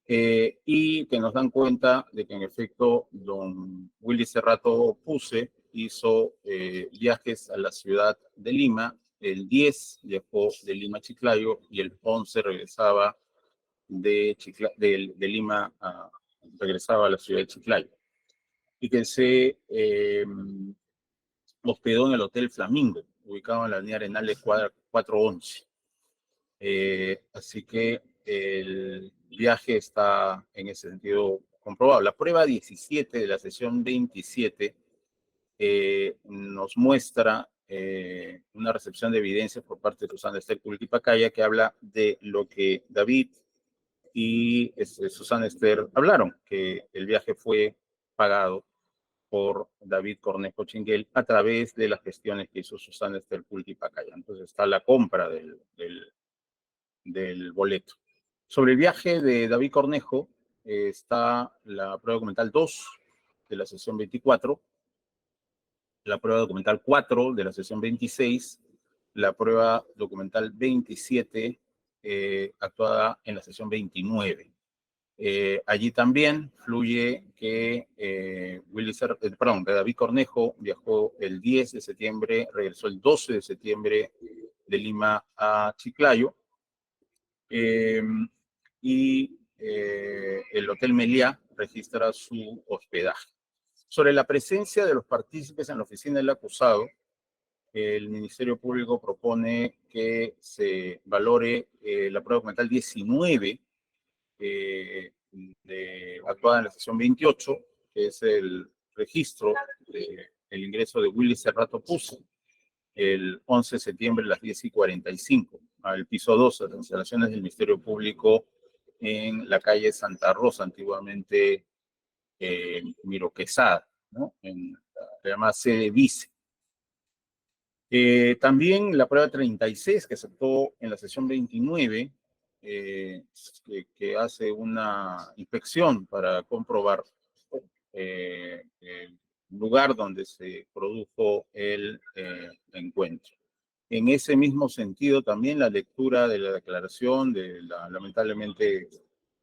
y que nos dan cuenta de que en efecto don Willy Cerrato Puse hizo viajes a la ciudad de Lima. El 10 viajó de Lima a Chiclayo y el 11 regresaba de Lima regresaba a la ciudad de Chiclayo. Y que se hospedó en el Hotel Flamingo, ubicado en la avenida Arenales 411. Así que el viaje está en ese sentido comprobado. La prueba 17 de la sesión 27 nos muestra una recepción de evidencias por parte de Susana Esther Culquipacaya que habla de lo que David y Susana Esther hablaron, que el viaje fue pagado por David Cornejo Chinguel a través de las gestiones que hizo Susana Esther Culquipacaya. Entonces está la compra del boleto. Sobre el viaje de David Cornejo está la prueba documental 2 de la sesión 24, la prueba documental 4 de la sesión 26, la prueba documental 27 actuada en la sesión 29. Allí también fluye que David Cornejo viajó el 10 de septiembre, regresó el 12 de septiembre de Lima a Chiclayo, y el Hotel Meliá registra su hospedaje. Sobre la presencia de los partícipes en la oficina del acusado, el Ministerio Público propone que se valore la prueba documental 19, actuada en la sesión 28, que es el registro del ingreso de Willy Cerrato Puse, el 11 de septiembre a las 10:45, al piso 2 de las instalaciones del Ministerio Público en la calle Santa Rosa, antiguamente Miro Quesada, ¿no? En la llamada sede vice. También la prueba 36, que se actuó en la sesión 29, que hace una inspección para comprobar el lugar donde se produjo el encuentro. En ese mismo sentido, también la lectura de la declaración de la lamentablemente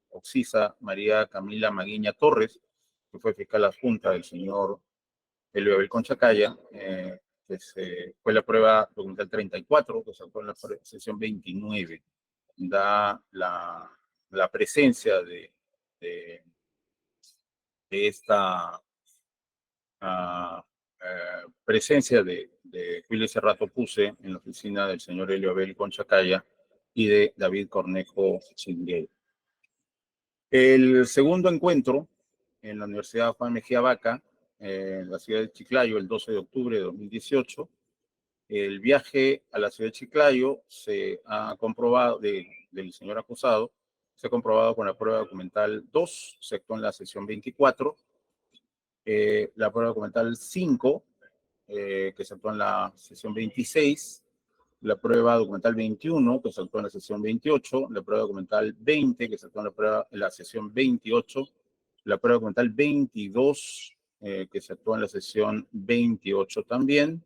occisa María Camila Maguiña Torres, que fue fiscal adjunta del señor Helio Abel Conchacaya, fue la prueba documental 34, que se actuó en la sesión 29, da la presencia de esta presencia de Willy Cerrato Puse en la oficina del señor Helio Abel Conchacaya y de David Cornejo Chinguel. El segundo encuentro en la Universidad Juan Mejía Vaca en la ciudad de Chiclayo el 12 de octubre de 2018. El viaje a la ciudad de Chiclayo se ha comprobado, del señor acusado, se ha comprobado con la prueba documental 2, se actuó en la sesión 24, la prueba documental 5, que se actuó en la sesión 26, la prueba documental 21, que se actuó en la sesión 28, la prueba documental 20, que se actuó en la sesión 28, la prueba documental 22, que se actuó en la sesión 28 también,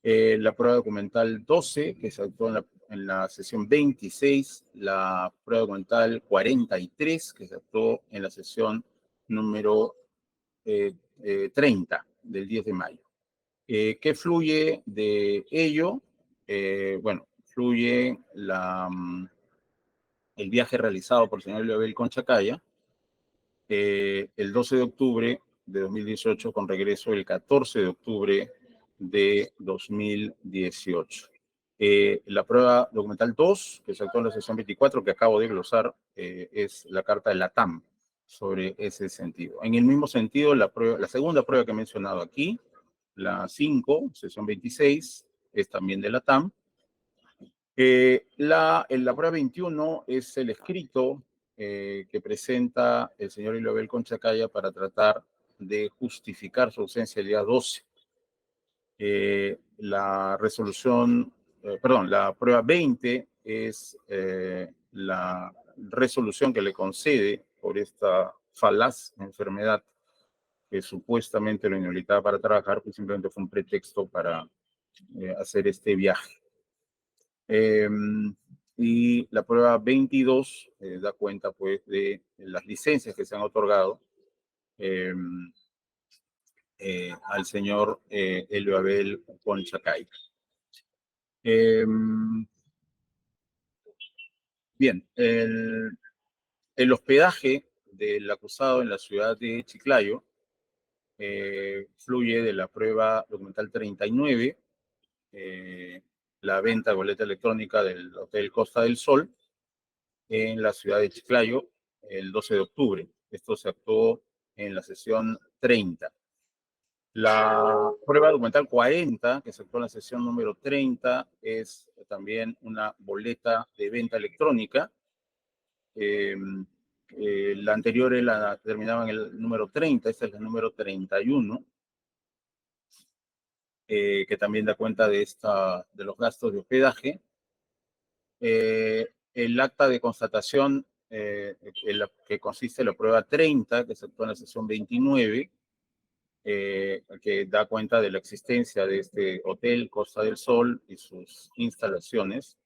la prueba documental 12, que se actuó en la sesión 26, la prueba documental 43, que se actuó en la sesión número 30 del 10 de mayo. ¿Qué fluye de ello? Bueno, fluye el viaje realizado por el señor Leobel Conchacaya el 12 de octubre de 2018 con regreso el 14 de octubre de 2018. La prueba documental 2, que se actuó en la sesión 24, que acabo de glosar, es la carta de la TAM sobre ese sentido. En el mismo sentido, la segunda prueba que he mencionado aquí, la 5, sesión 26, es también de la TAM. La prueba 21 es el escrito que presenta el señor Leobel Conchacaya para tratar de justificar su ausencia el día 12. La prueba 20 es la resolución que le concede por esta falaz enfermedad que supuestamente lo inhabilitaba para trabajar, pues simplemente fue un pretexto para hacer este viaje. Y la prueba 22 da cuenta pues de las licencias que se han otorgado al señor Elio Abel Conchacaya. Bien, el hospedaje del acusado en la ciudad de Chiclayo fluye de la prueba documental 39, la venta de boleta electrónica del Hotel Costa del Sol en la ciudad de Chiclayo el 12 de octubre. Esto se actuó en la sesión 30. La prueba documental 40, que se actuó en la sesión número 30, es también una boleta de venta electrónica. La anterior terminaba en el número 30, esta es el número 31, que también da cuenta de los gastos de hospedaje. El acta de constatación, que consiste en la prueba 30, que se actuó en la sesión 29, que da cuenta de la existencia de este hotel Costa del Sol y sus instalaciones,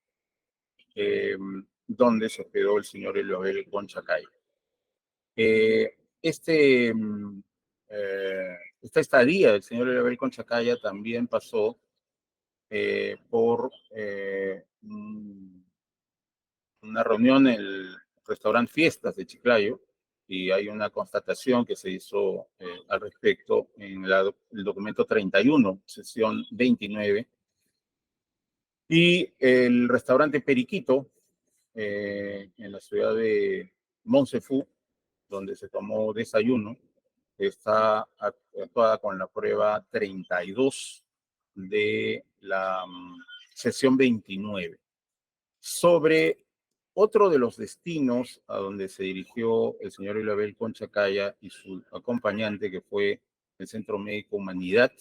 donde se hospedó el señor Elio Abel Conchacaya. Esta estadía del señor Elio Abel Conchacaya también pasó por una reunión en el restaurante Fiestas de Chiclayo, y hay una constatación que se hizo al respecto en el documento 31, sesión 29, y el restaurante Periquito en la ciudad de Montsefu, donde se tomó desayuno, está actuada con la prueba 32 de la sesión 29. Sobre otro de los destinos a donde se dirigió el señor Elio Abel Conchacaya y su acompañante, que fue el Centro Médico Humanidad,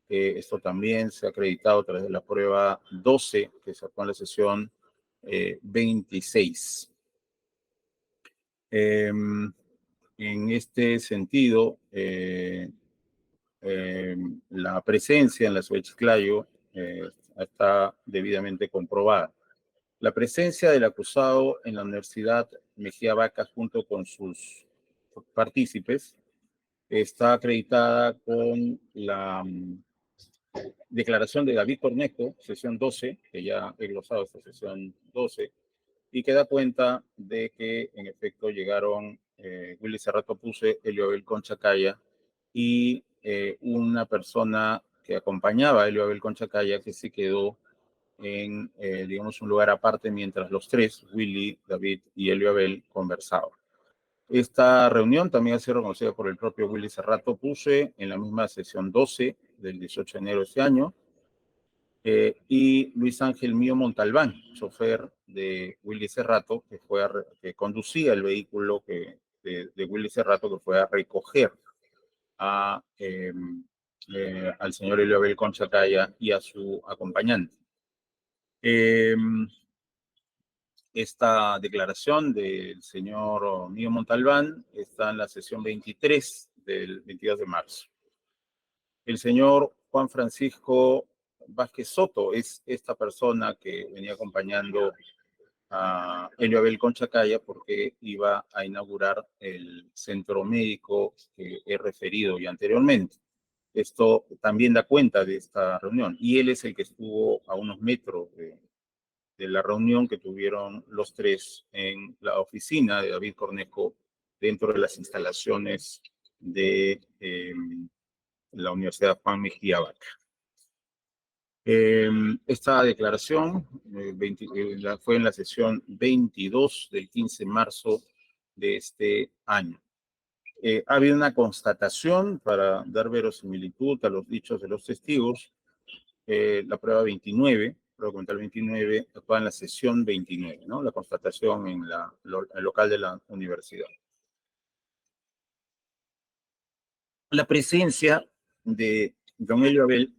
esto también se ha acreditado a través de la prueba 12, que se actuó en la sesión 26. En este sentido, la presencia en la ciudad de Chiclayo está debidamente comprobada. La presencia del acusado en la Universidad Mejía Vacas junto con sus partícipes está acreditada con la declaración de David Cornejo, sesión 12, que ya he glosado esta sesión 12, y que da cuenta de que en efecto llegaron Willy Cerrato Puse, Elio Abel Conchacaya y una persona que acompañaba a Elio Abel Conchacaya, que se quedó en, digamos, un lugar aparte mientras los tres, Willy, David y Elio Abel, conversaban. Esta reunión también ha sido reconocida por el propio Willy Cerrato Puse en la misma sesión 12 del 18 de enero de este año. Y Luis Ángel Mío Montalbán, chofer de Willy Cerrato, que conducía el vehículo de Willy Cerrato, que fue a recoger al señor Elio Abel Conchacaya y a su acompañante. Esta declaración del señor Mío Montalbán está en la sesión 23 del 22 de marzo. El señor Juan Francisco Vázquez Soto es esta persona que venía acompañando a Elio Abel Conchacaya porque iba a inaugurar el centro médico que he referido ya anteriormente. Esto también da cuenta de esta reunión y él es el que estuvo a unos metros de la reunión que tuvieron los tres en la oficina de David Cornejo dentro de las instalaciones de la Universidad Juan Mejía Vaca. Esta declaración fue en la sesión 22 del 15 de marzo de este año. Ha habido una constatación para dar verosimilitud a los dichos de los testigos. La prueba 29, prueba documental 29, actúa en la sesión 29, ¿no? La constatación en el local de la universidad. La presencia de don Elio Abel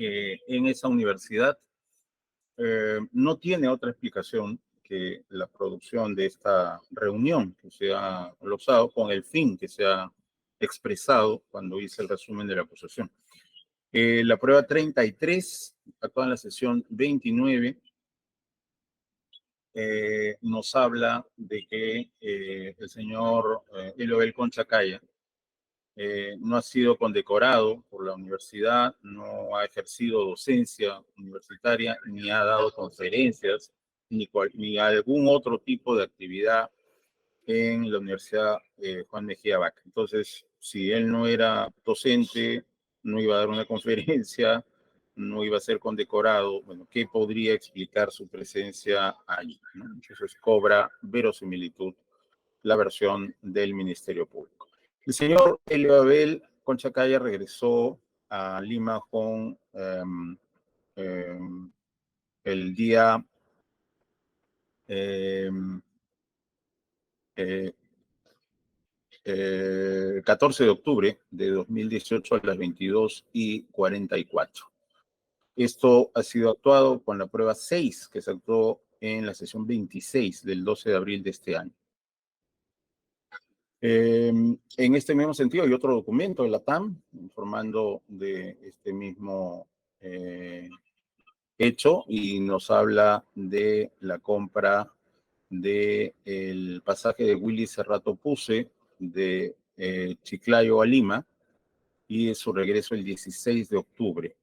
en esa universidad no tiene otra explicación que la producción de esta reunión que se ha glosado con el fin que se ha expresado cuando hice el resumen de la acusación. La prueba 33, actúa en la sesión 29, nos habla de que el señor Elio Abel Conchacaya no ha sido condecorado por la universidad, no ha ejercido docencia universitaria, ni ha dado conferencias, ni algún otro tipo de actividad en la Universidad Juan Mejía Vaca. Entonces, si él no era docente, no iba a dar una conferencia, no iba a ser condecorado, bueno, ¿qué podría explicar su presencia allí, ¿no? Entonces cobra verosimilitud la versión del Ministerio Público. El señor Elio Abel Conchacaya regresó a Lima con el día 14 de octubre de 2018 a las 22:44. Esto ha sido actuado con la prueba 6, que se actuó en la sesión 26 del 12 de abril de este año. En este mismo sentido, hay otro documento de la TAM informando de este mismo hecho y nos habla de la compra del pasaje de Willy Cerrato Puse de Chiclayo a Lima y su regreso el 16 de octubre.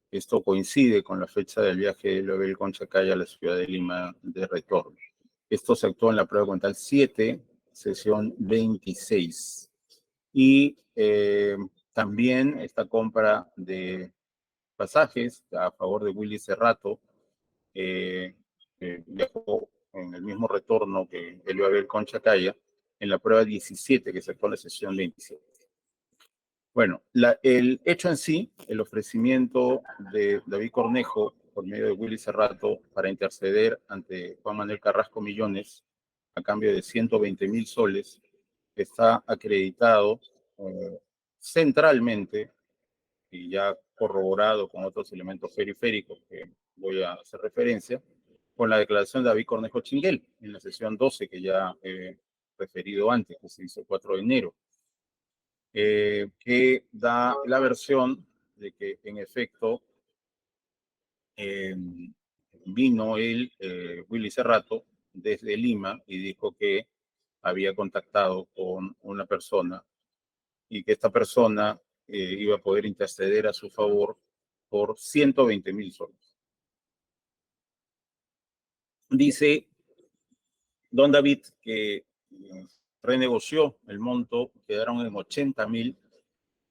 Esto coincide con la fecha del viaje de Elio Abel Conchacaya a la ciudad de Lima de retorno. Esto se actuó en la prueba documental 7, sesión 26. Y también esta compra de pasajes a favor de Willy Cerrato viajó en el mismo retorno que Elio Abel Conchacaya en la prueba 17 que se actuó en la sesión 27. Bueno, el hecho en sí, el ofrecimiento de David Cornejo por medio de Willy Cerrato para interceder ante Juan Manuel Carrasco Millones a cambio de 120,000 soles, está acreditado centralmente y ya corroborado con otros elementos periféricos que voy a hacer referencia, con la declaración de David Cornejo Chinguel en la sesión 12 que ya he referido antes, que se hizo el 4 de enero. Que da la versión de que en efecto vino Willy Cerrato desde Lima y dijo que había contactado con una persona y que esta persona iba a poder interceder a su favor por 120,000 soles. Dice don David que renegoció el monto, quedaron en 80,000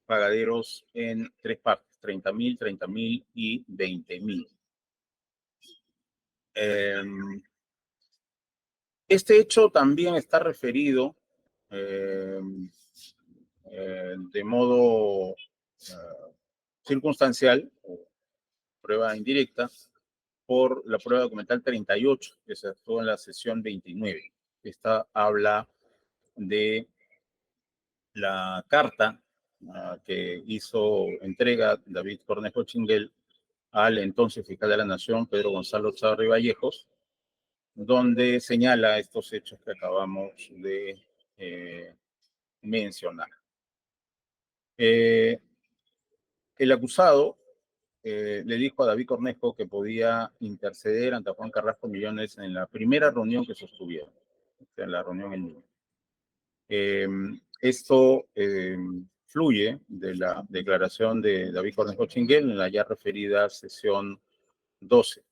pagaderos en tres partes, 30,000, 30,000 y 20,000. Este hecho también está referido de modo circunstancial, o prueba indirecta, por la prueba documental 38, que se actuó en la sesión 29. Esta habla de la carta que hizo entrega David Cornejo Chinguel al entonces fiscal de la Nación, Pedro Gonzalo Chavarri Vallejos, donde señala estos hechos que acabamos de mencionar. El acusado le dijo a David Cornejo que podía interceder ante Juan Carrasco Millones en la primera reunión que sostuvieron, o sea, en la reunión en línea. Esto fluye de la declaración de David Cornejo Chinguel en la ya referida sesión 12.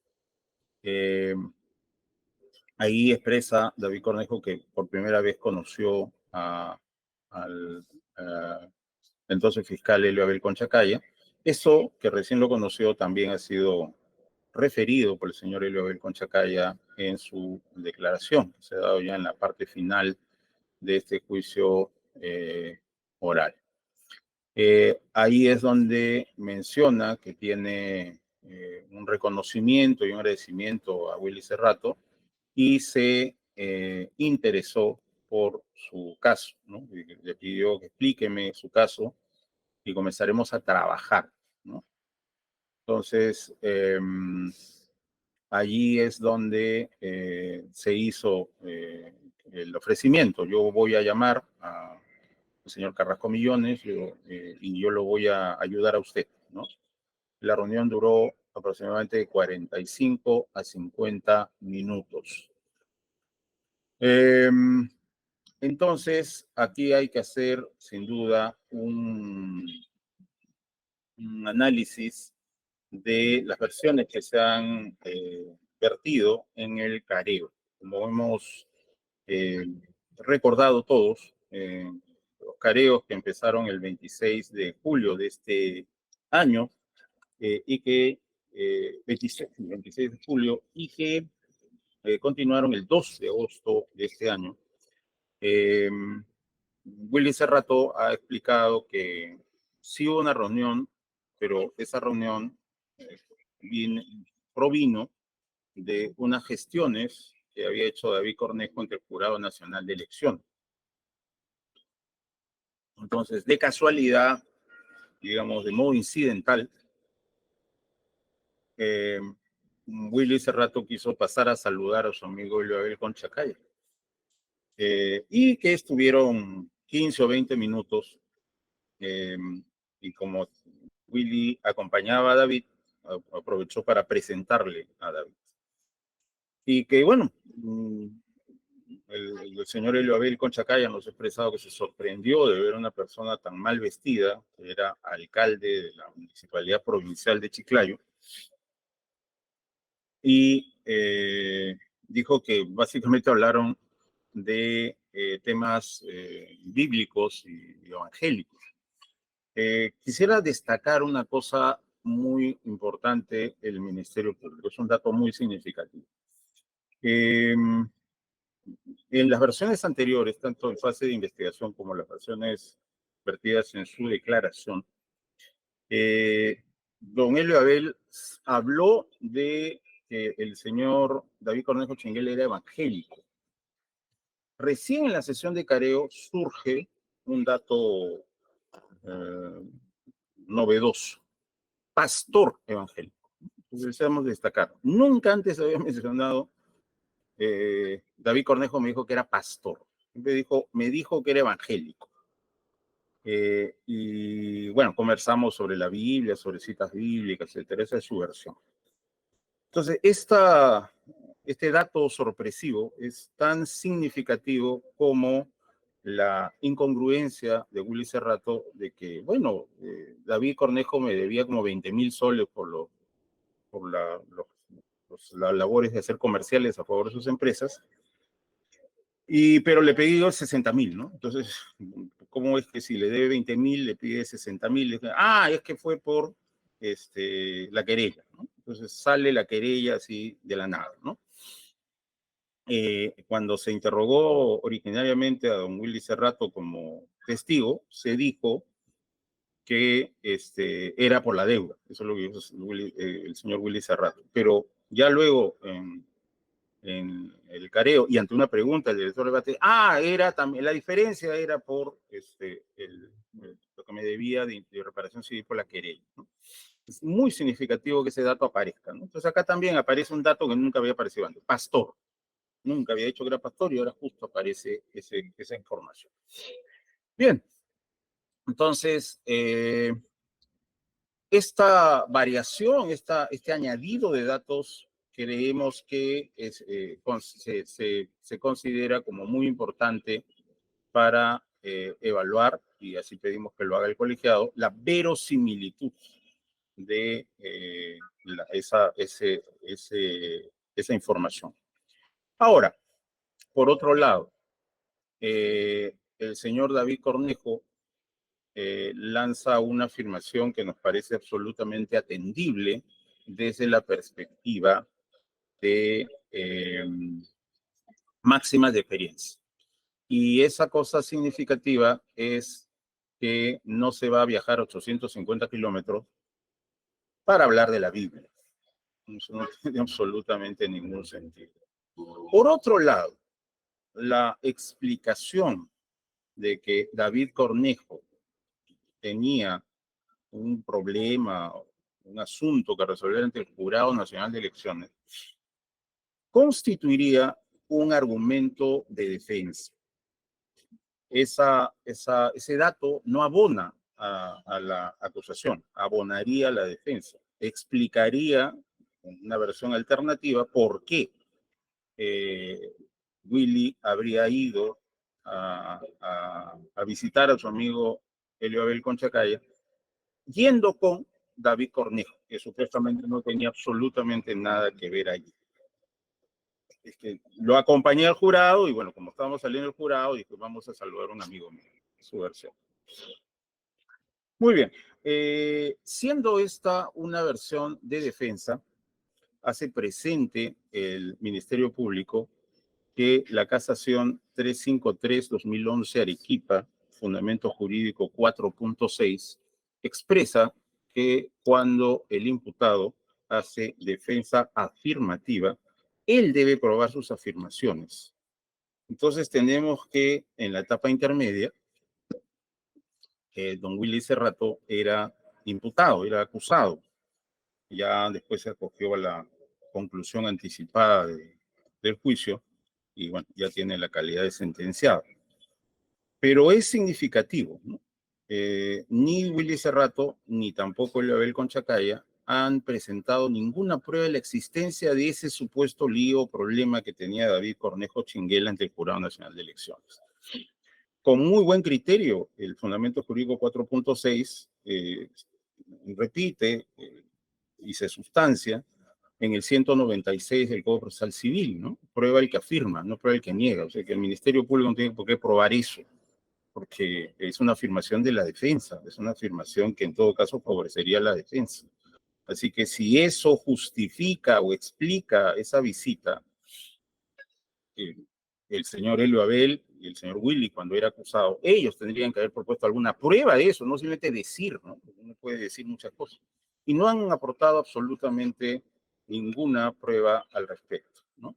Ahí expresa David Cornejo que por primera vez conoció al entonces fiscal Helio Abel Conchacaya. Eso, que recién lo conoció, también ha sido referido por el señor Helio Abel Conchacaya en su declaración, que se ha dado ya en la parte final de este juicio oral. Ahí es donde menciona que tiene un reconocimiento y un agradecimiento a Willy Cerrato y se interesó por su caso, ¿no? Le pidió que explíqueme su caso y comenzaremos a trabajar, ¿no? Entonces, allí es donde se hizo el ofrecimiento. Yo voy a llamar al señor Carrasco Millones y yo lo voy a ayudar a usted, ¿no? La reunión duró aproximadamente 45 a 50 minutos. Entonces, aquí hay que hacer, sin duda, un análisis de las versiones que se han vertido en el careo. Como hemos recordado todos, los careos que empezaron el 26 de julio de este año y que 26 de julio y que continuaron el 2 de agosto de este año. Willy Cerrato ha explicado que sí hubo una reunión, pero esa reunión provino de unas gestiones que había hecho David Cornejo ante el Jurado Nacional de Elección. Entonces, de casualidad, digamos, de modo incidental, Willy Cerrato quiso pasar a saludar a su amigo Helio Abel Conchacaya. Y que estuvieron 15 o 20 minutos y como Willy acompañaba a David, aprovechó para presentarle a David. Y que bueno, el señor Helio Abel Conchacaya nos ha expresado que se sorprendió de ver a una persona tan mal vestida, que era alcalde de la Municipalidad Provincial de Chiclayo, y dijo que básicamente hablaron de temas bíblicos y evangélicos. Quisiera destacar una cosa muy importante del Ministerio Público, es un dato muy significativo. En las versiones anteriores, tanto en fase de investigación como las versiones vertidas en su declaración, don Helio Abel habló de que el señor David Cornejo Chinguel era evangélico. Recién en la sesión de careo surge un dato novedoso, pastor evangélico. Entonces deseamos destacar. Nunca antes había mencionado, David Cornejo me dijo que era pastor. Me dijo que era evangélico. Y bueno, conversamos sobre la Biblia, sobre citas bíblicas, etcétera. Esa es su versión. Entonces, este dato sorpresivo es tan significativo como la incongruencia de Willy Cerrato de que, bueno, David Cornejo me debía como 20,000 soles por las labores de hacer comerciales a favor de sus empresas, pero le pedí 60,000, ¿no? Entonces, ¿cómo es que si le debe 20,000, le pide 60,000? Es que fue por la querella, ¿no? Entonces sale la querella así de la nada, ¿no? cuando se interrogó originariamente a don Willy Cerrato como testigo, se dijo que era por la deuda. Eso es lo que dijo el señor Willy Cerrato. Pero ya luego, en el careo y ante una pregunta del director de debate, era también, la diferencia era por lo que me debía de reparación civil por la querella, ¿no? Es muy significativo que ese dato aparezca, ¿no? Entonces acá también aparece un dato que nunca había aparecido antes, pastor. Nunca había dicho que era pastor y ahora justo aparece esa información. Bien, entonces, esta variación, este añadido de datos, creemos que se considera como muy importante para evaluar, y así pedimos que lo haga el colegiado, la verosimilitud de esa información. Ahora, por otro lado, el señor David Cornejo lanza una afirmación que nos parece absolutamente atendible desde la perspectiva de máximas de experiencia. Y esa cosa significativa es que no se va a viajar 850 kilómetros para hablar de la Biblia. Eso no tiene absolutamente ningún sentido. Por otro lado, la explicación de que David Cornejo tenía un problema, un asunto que resolver ante el Jurado Nacional de Elecciones, constituiría un argumento de defensa. Ese dato no abona a la acusación, abonaría a la defensa, explicaría una versión alternativa por qué Willy habría ido a visitar a su amigo Helio Abel Conchacaya, yendo con David Cornejo, que supuestamente no tenía absolutamente nada que ver allí. Es que lo acompañé al jurado y bueno, como estábamos saliendo del jurado, dije, vamos a saludar a un amigo mío, su versión. Muy bien, siendo esta una versión de defensa, hace presente el Ministerio Público que la casación 353-2011 Arequipa, fundamento jurídico 4.6, expresa que cuando el imputado hace defensa afirmativa, él debe probar sus afirmaciones. Entonces tenemos que en la etapa intermedia, don Willy Cerrato era imputado, era acusado. Ya después se acogió a la conclusión anticipada del juicio y bueno, ya tiene la calidad de sentenciado. Pero es significativo, ¿no? Ni Willy Cerrato, ni tampoco Abel Conchacaya han presentado ninguna prueba de la existencia de ese supuesto lío o problema que tenía David Cornejo Chinguela ante el Jurado Nacional de Elecciones. Con muy buen criterio, el fundamento jurídico 4.6 repite y se sustancia en el 196 del Código Procesal Civil, ¿no? Prueba el que afirma, no prueba el que niega. O sea, que el Ministerio Público no tiene por qué probar eso, porque es una afirmación de la defensa, es una afirmación que en todo caso favorecería la defensa. Así que si eso justifica o explica esa visita, el señor Helio Abel y el señor Willy, cuando era acusado, ellos tendrían que haber propuesto alguna prueba de eso, no simplemente decir, ¿no? Uno puede decir muchas cosas. Y no han aportado absolutamente ninguna prueba al respecto, ¿no?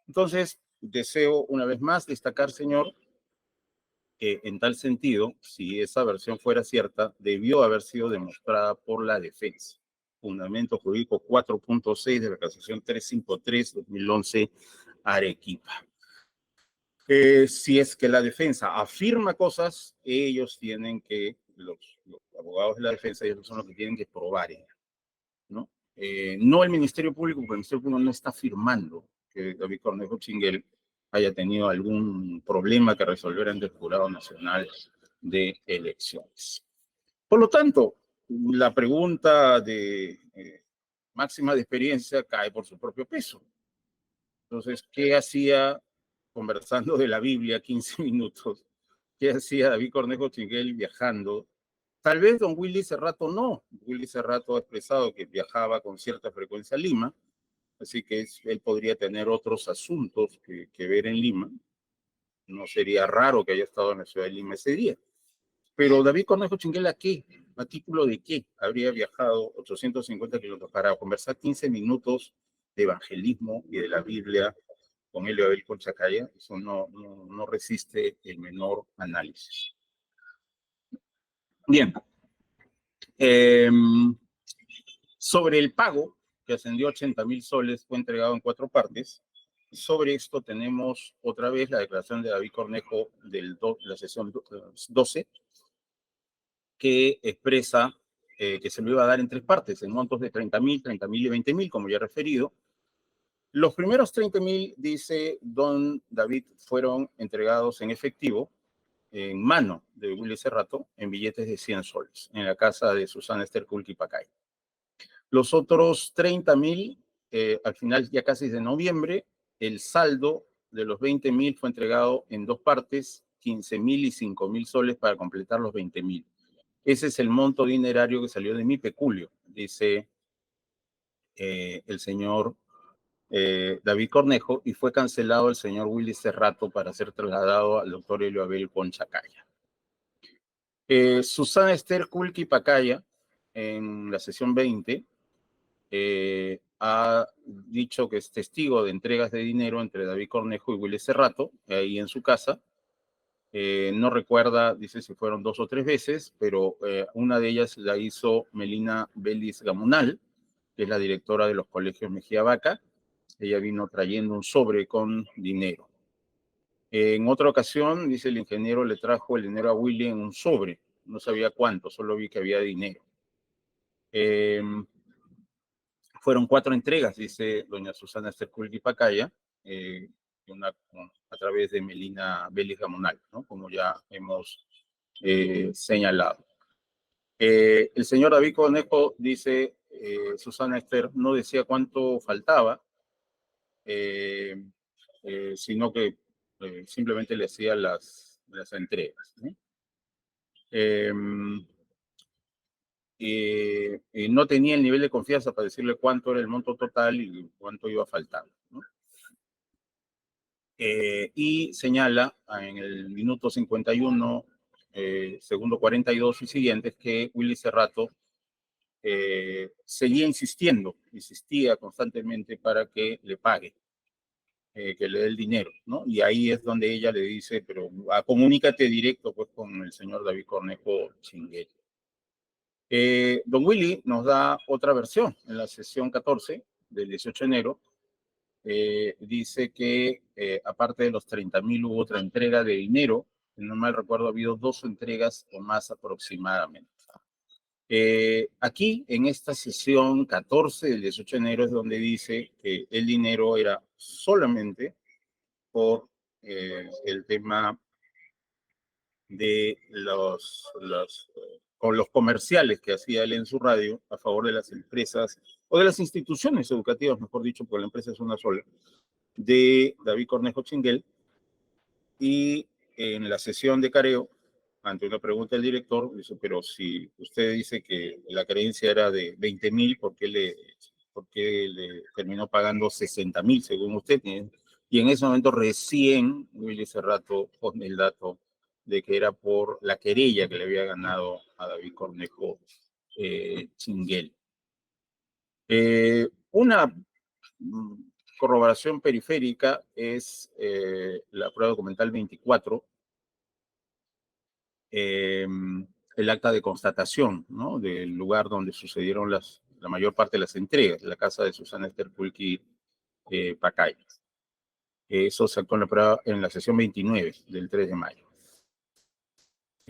Entonces, deseo una vez más destacar, señor, que en tal sentido, si esa versión fuera cierta, debió haber sido demostrada por la defensa. Fundamento jurídico 4.6 de la casación 353-2011 Arequipa. Si es que la defensa afirma cosas, ellos tienen que, los abogados de la defensa, ellos son los que tienen que probar ella, ¿no? No el Ministerio Público, porque el Ministerio Público no está afirmando que David Cornejo Chinguel haya tenido algún problema que resolver ante el Jurado Nacional de Elecciones. Por lo tanto, la pregunta de máxima de experiencia cae por su propio peso. Entonces, ¿qué hacía conversando de la Biblia 15 minutos? ¿Qué hacía David Cornejo Chinguel viajando? Tal vez don Willy Cerrato no. Willy Cerrato ha expresado que viajaba con cierta frecuencia a Lima, así que él podría tener otros asuntos que ver en Lima. No sería raro que haya estado en la ciudad de Lima ese día. Pero David Cornejo Chinguel, ¿a qué? ¿A título de qué? Habría viajado 850 kilómetros para conversar 15 minutos de evangelismo y de la Biblia con Helio Abel Conchacaya. Eso no resiste el menor análisis. Bien. Sobre el pago, que ascendió a 80.000 soles, fue entregado en 4 partes. Sobre esto tenemos otra vez la declaración de David Cornejo de la sesión 12, que expresa que se lo iba a dar en 3 partes, en montos de 30.000, 30.000 y 20.000, como ya he referido. Los primeros 30.000, dice don David, fueron entregados en efectivo, en mano de Willy Cerrato, en billetes de 100 soles, en la casa de Susana Esther Culquipacay. Los otros 30.000, al final ya casi de noviembre, el saldo de los 20.000 fue entregado en 2 partes, 15.000 y 5.000 soles para completar los 20.000. Ese es el monto dinerario que salió de mi peculio, dice el señor David Cornejo, y fue cancelado el señor Willy Cerrato para ser trasladado al doctor Helio Abel Conchacaya. Susana Esther Culquipacaya, en la sesión 20, ha dicho que es testigo de entregas de dinero entre David Cornejo y Willy Cerrato, ahí en su casa. No recuerda, dice si fueron 2 o 3 veces, pero una de ellas la hizo Melina Belis Gamunal, que es la directora de los colegios Mejía Vaca. Ella vino trayendo un sobre con dinero. En otra ocasión, dice el ingeniero, le trajo el dinero a Willy en un sobre. No sabía cuánto, solo vi que había dinero. Fueron 4 entregas, dice doña Susana Esther Culquipacaya, a través de Melina Belis Gamunal, ¿no? Como ya hemos señalado. El señor David Cornejo dice, Susana Esther no decía cuánto faltaba, sino que simplemente le hacía las entregas, ¿no? No tenía el nivel de confianza para decirle cuánto era el monto total y cuánto iba faltando, ¿no? Y señala en el minuto 51, segundo 42 y siguientes, que Willy Cerrato seguía insistía constantemente para que le pague, que le dé el dinero, ¿no? Y ahí es donde ella le dice, pero comunícate directo pues con el señor David Cornejo Chinguel. Don Willy nos da otra versión en la sesión 14 del 18 de enero. Dice que aparte de los 30.000 hubo otra entrega de dinero. Si no mal recuerdo, ha habido 2 entregas o más aproximadamente. Aquí, en esta sesión 14 del 18 de enero, es donde dice que el dinero era solamente por el tema de con los comerciales que hacía él en su radio a favor de las empresas o de las instituciones educativas, mejor dicho, porque la empresa es una sola, de David Cornejo Chinguel. Y en la sesión de careo, ante una pregunta del director, dice, pero si usted dice que la creencia era de 20.000, ¿por qué le terminó pagando 60.000 según usted? Y en ese momento recién Willy Cerrato pone el dato de que era por la querella que le había ganado a David Cornejo Chinguel. Una corroboración periférica es la prueba documental 24, el acta de constatación, ¿no? Del lugar donde sucedieron la mayor parte de las entregas, la casa de Susana Esther Culquipacay. Eso se actuó en la sesión 29 del 3 de mayo.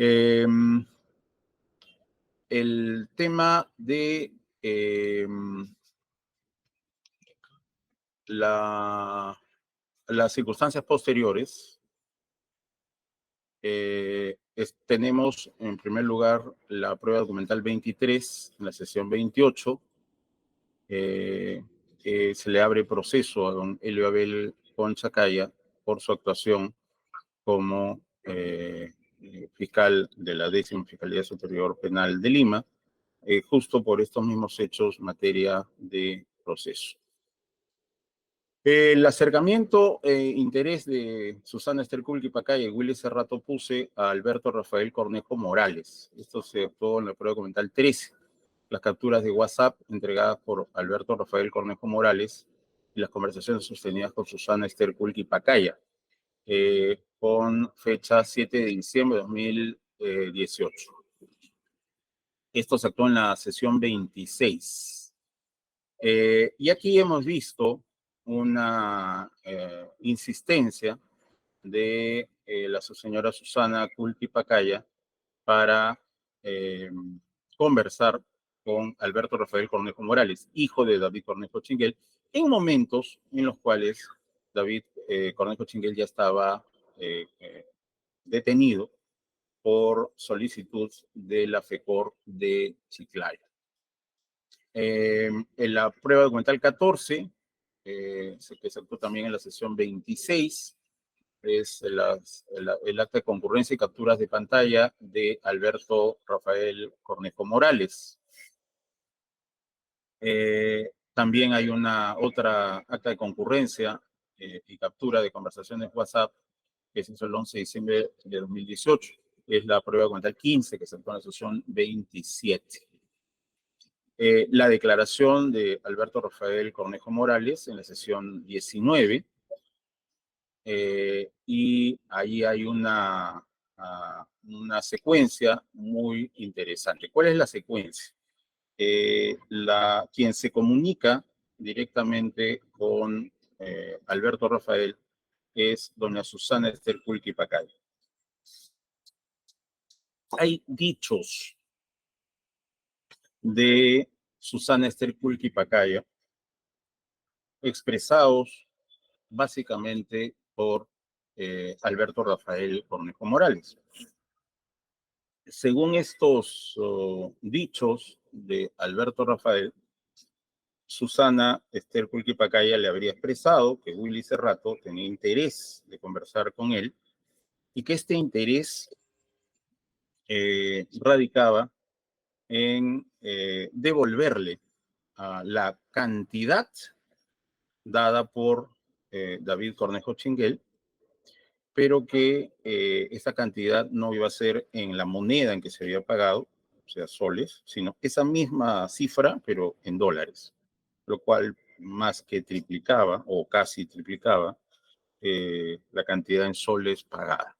El tema de las circunstancias posteriores, tenemos en primer lugar la prueba documental 23, en la sesión 28, se le abre proceso a don Helio Abel Conchacaya por su actuación como fiscal de la 10ª Fiscalía Superior Penal de Lima, justo por estos mismos hechos, materia de proceso. El acercamiento interés de Susana Esther Culquipacaya y Willy Cerrato Puse a Alberto Rafael Cornejo Morales. Esto se actuó en la prueba documental 13. Las capturas de WhatsApp entregadas por Alberto Rafael Cornejo Morales y las conversaciones sostenidas con Susana Esther Culquipacaya, con fecha 7 de diciembre de 2018. Esto se actuó en la sesión 26. Y aquí hemos visto una insistencia de la señora Susana Culquipacaya para conversar con Alberto Rafael Cornejo Morales, hijo de David Cornejo Chinguel, en momentos en los cuales David Cornejo Chinguel ya estaba detenido por solicitud de la FECOR de Chiclayo. En la prueba documental 14, que se actuó también en la sesión 26, es el acta de concurrencia y capturas de pantalla de Alberto Rafael Cornejo Morales. También hay otra acta de concurrencia y captura de conversaciones WhatsApp que se hizo el 11 de diciembre de 2018. Es la prueba documental 15 que se actuó en la sesión 27. La declaración de Alberto Rafael Cornejo Morales en la sesión 19. Y ahí hay una secuencia muy interesante. ¿Cuál es la secuencia? Quien se comunica directamente con Alberto Rafael es doña Susana Esther Culquipacaya. Hay dichos de Susana Esther Culquipacaya expresados básicamente por Alberto Rafael Cornejo Morales. Según estos dichos de Alberto Rafael, Susana Esther Culquipacaya le habría expresado que Willy Cerrato tenía interés de conversar con él y que este interés radicaba en devolverle la cantidad dada por David Cornejo Chinguel, pero que esa cantidad no iba a ser en la moneda en que se había pagado, o sea, soles, sino esa misma cifra, pero en dólares, lo cual más que triplicaba o casi triplicaba la cantidad en soles pagada.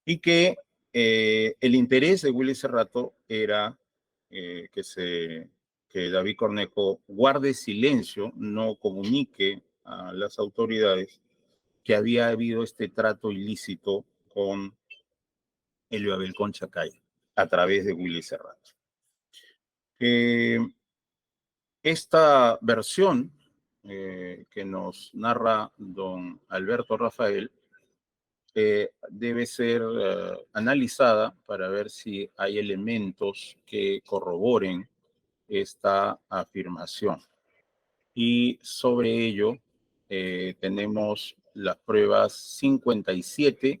Y que el interés de Willy Cerrato era que David Cornejo guarde silencio, no comunique a las autoridades que había habido este trato ilícito con Elio Abel Conchacay a través de Willy Cerrato. Esta versión que nos narra don Alberto Rafael debe ser analizada para ver si hay elementos que corroboren esta afirmación. Y sobre ello tenemos las pruebas 57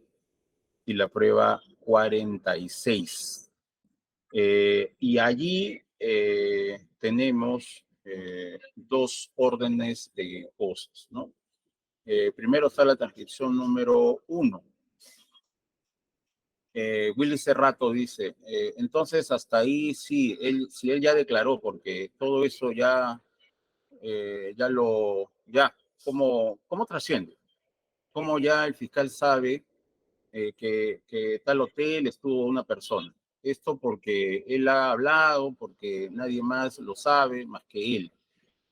y la prueba 46. Y allí tenemos dos órdenes de cosas, ¿no? Primero está la transcripción número 1. Willy Cerrato dice, entonces hasta ahí sí, si él ya declaró, porque todo eso ya ¿cómo trasciende? ¿Cómo ya el fiscal sabe que tal hotel estuvo una persona? Esto porque él ha hablado, porque nadie más lo sabe más que él.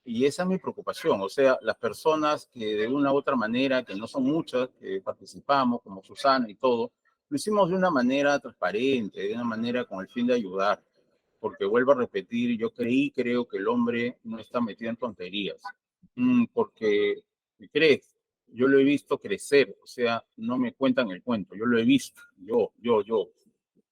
Y esa es mi preocupación, o sea, las personas que de una u otra manera, que no son muchas, que participamos, como Susana y todo, lo hicimos de una manera transparente, de una manera con el fin de ayudar, porque vuelvo a repetir, creo que el hombre no está metido en tonterías, porque, ¿me crees? Yo lo he visto crecer, o sea, no me cuentan el cuento, yo lo he visto, yo,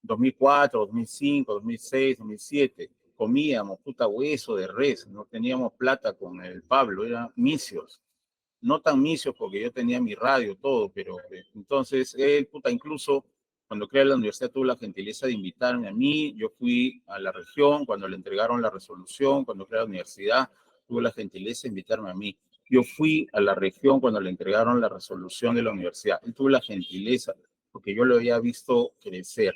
2004, 2005, 2006, 2007, comíamos puta hueso de res, no teníamos plata con el Pablo, eran misios, no tan misios porque yo tenía mi radio, todo, pero entonces él, puta, incluso cuando creé la universidad tuvo la gentileza de invitarme a mí, yo fui a la región cuando le entregaron la resolución, cuando creé la universidad, tuvo la gentileza de invitarme a mí. Yo fui a la región cuando le entregaron la resolución de la universidad. Él tuvo la gentileza, porque yo lo había visto crecer.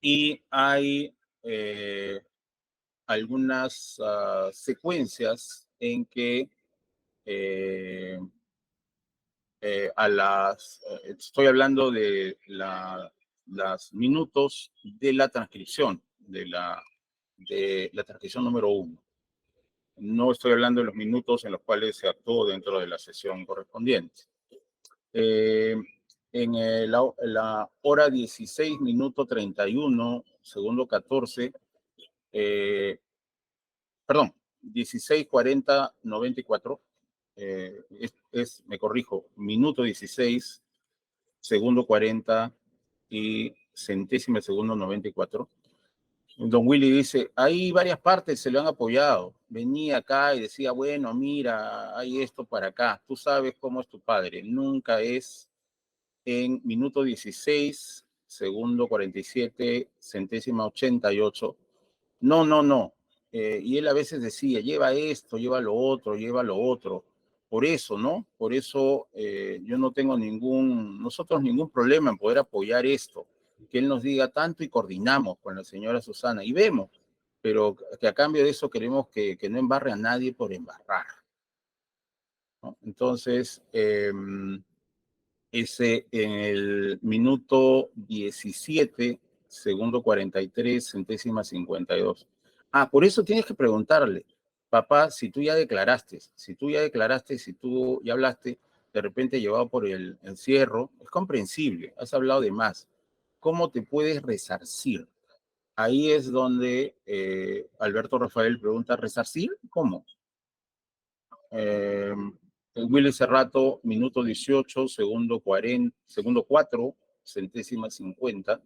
Y hay algunas secuencias en que estoy hablando de los minutos de la transcripción, de la transcripción número 1. No estoy hablando de los minutos en los cuales se actuó dentro de la sesión correspondiente. En la hora 16 minuto 31, segundo 14, perdón, 16:40, 94, me corrijo, minuto 16, segundo 40 y centésima segundo 94. Don Willy dice, hay varias partes se lo han apoyado. Venía acá y decía, bueno, mira, hay esto para acá. Tú sabes cómo es tu padre. Nunca es en minuto 16, segundo 47, centésima 88. No, no, no. Y él a veces decía, lleva esto, lleva lo otro, lleva lo otro. Por eso, ¿no? Por eso yo no tengo nosotros ningún problema en poder apoyar esto. Que él nos diga tanto y coordinamos con la señora Susana y vemos, pero que a cambio de eso queremos que no embarre a nadie por embarrar, ¿no? Entonces, ese en el minuto 17, segundo 43, centésima 52. Ah, por eso tienes que preguntarle, papá, si tú ya declaraste, si tú ya hablaste, de repente llevado por el encierro, es comprensible, has hablado de más. ¿Cómo te puedes resarcir? Ahí es donde Alberto Rafael pregunta, ¿resarcir? ¿Cómo? Willy Cerrato, minuto 18, segundo 40, segundo 4, centésima 50.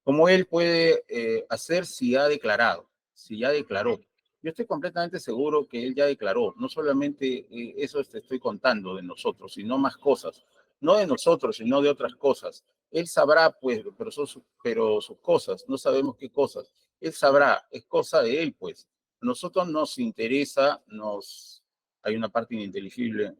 ¿Cómo él puede hacer si ha declarado? Si ya declaró. Yo estoy completamente seguro que él ya declaró. No solamente eso te estoy contando de nosotros, sino más cosas. No de nosotros, sino de otras cosas. Él sabrá, pues, pero sus cosas, no sabemos qué cosas. Él sabrá, es cosa de él, pues. A nosotros nos interesa, hay una parte ininteligible,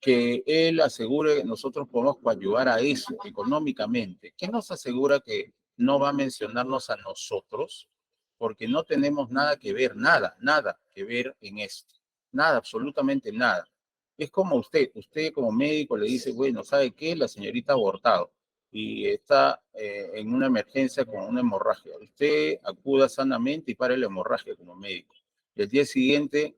que él asegure que nosotros podemos ayudar a eso económicamente. ¿Qué nos asegura que no va a mencionarnos a nosotros? Porque no tenemos nada que ver, nada que ver en esto. Nada, absolutamente nada. Es como usted como médico le dice, bueno, ¿sabe qué? La señorita ha abortado y está en una emergencia con una hemorragia. Usted acuda sanamente y pare la hemorragia como médico. Y al día siguiente,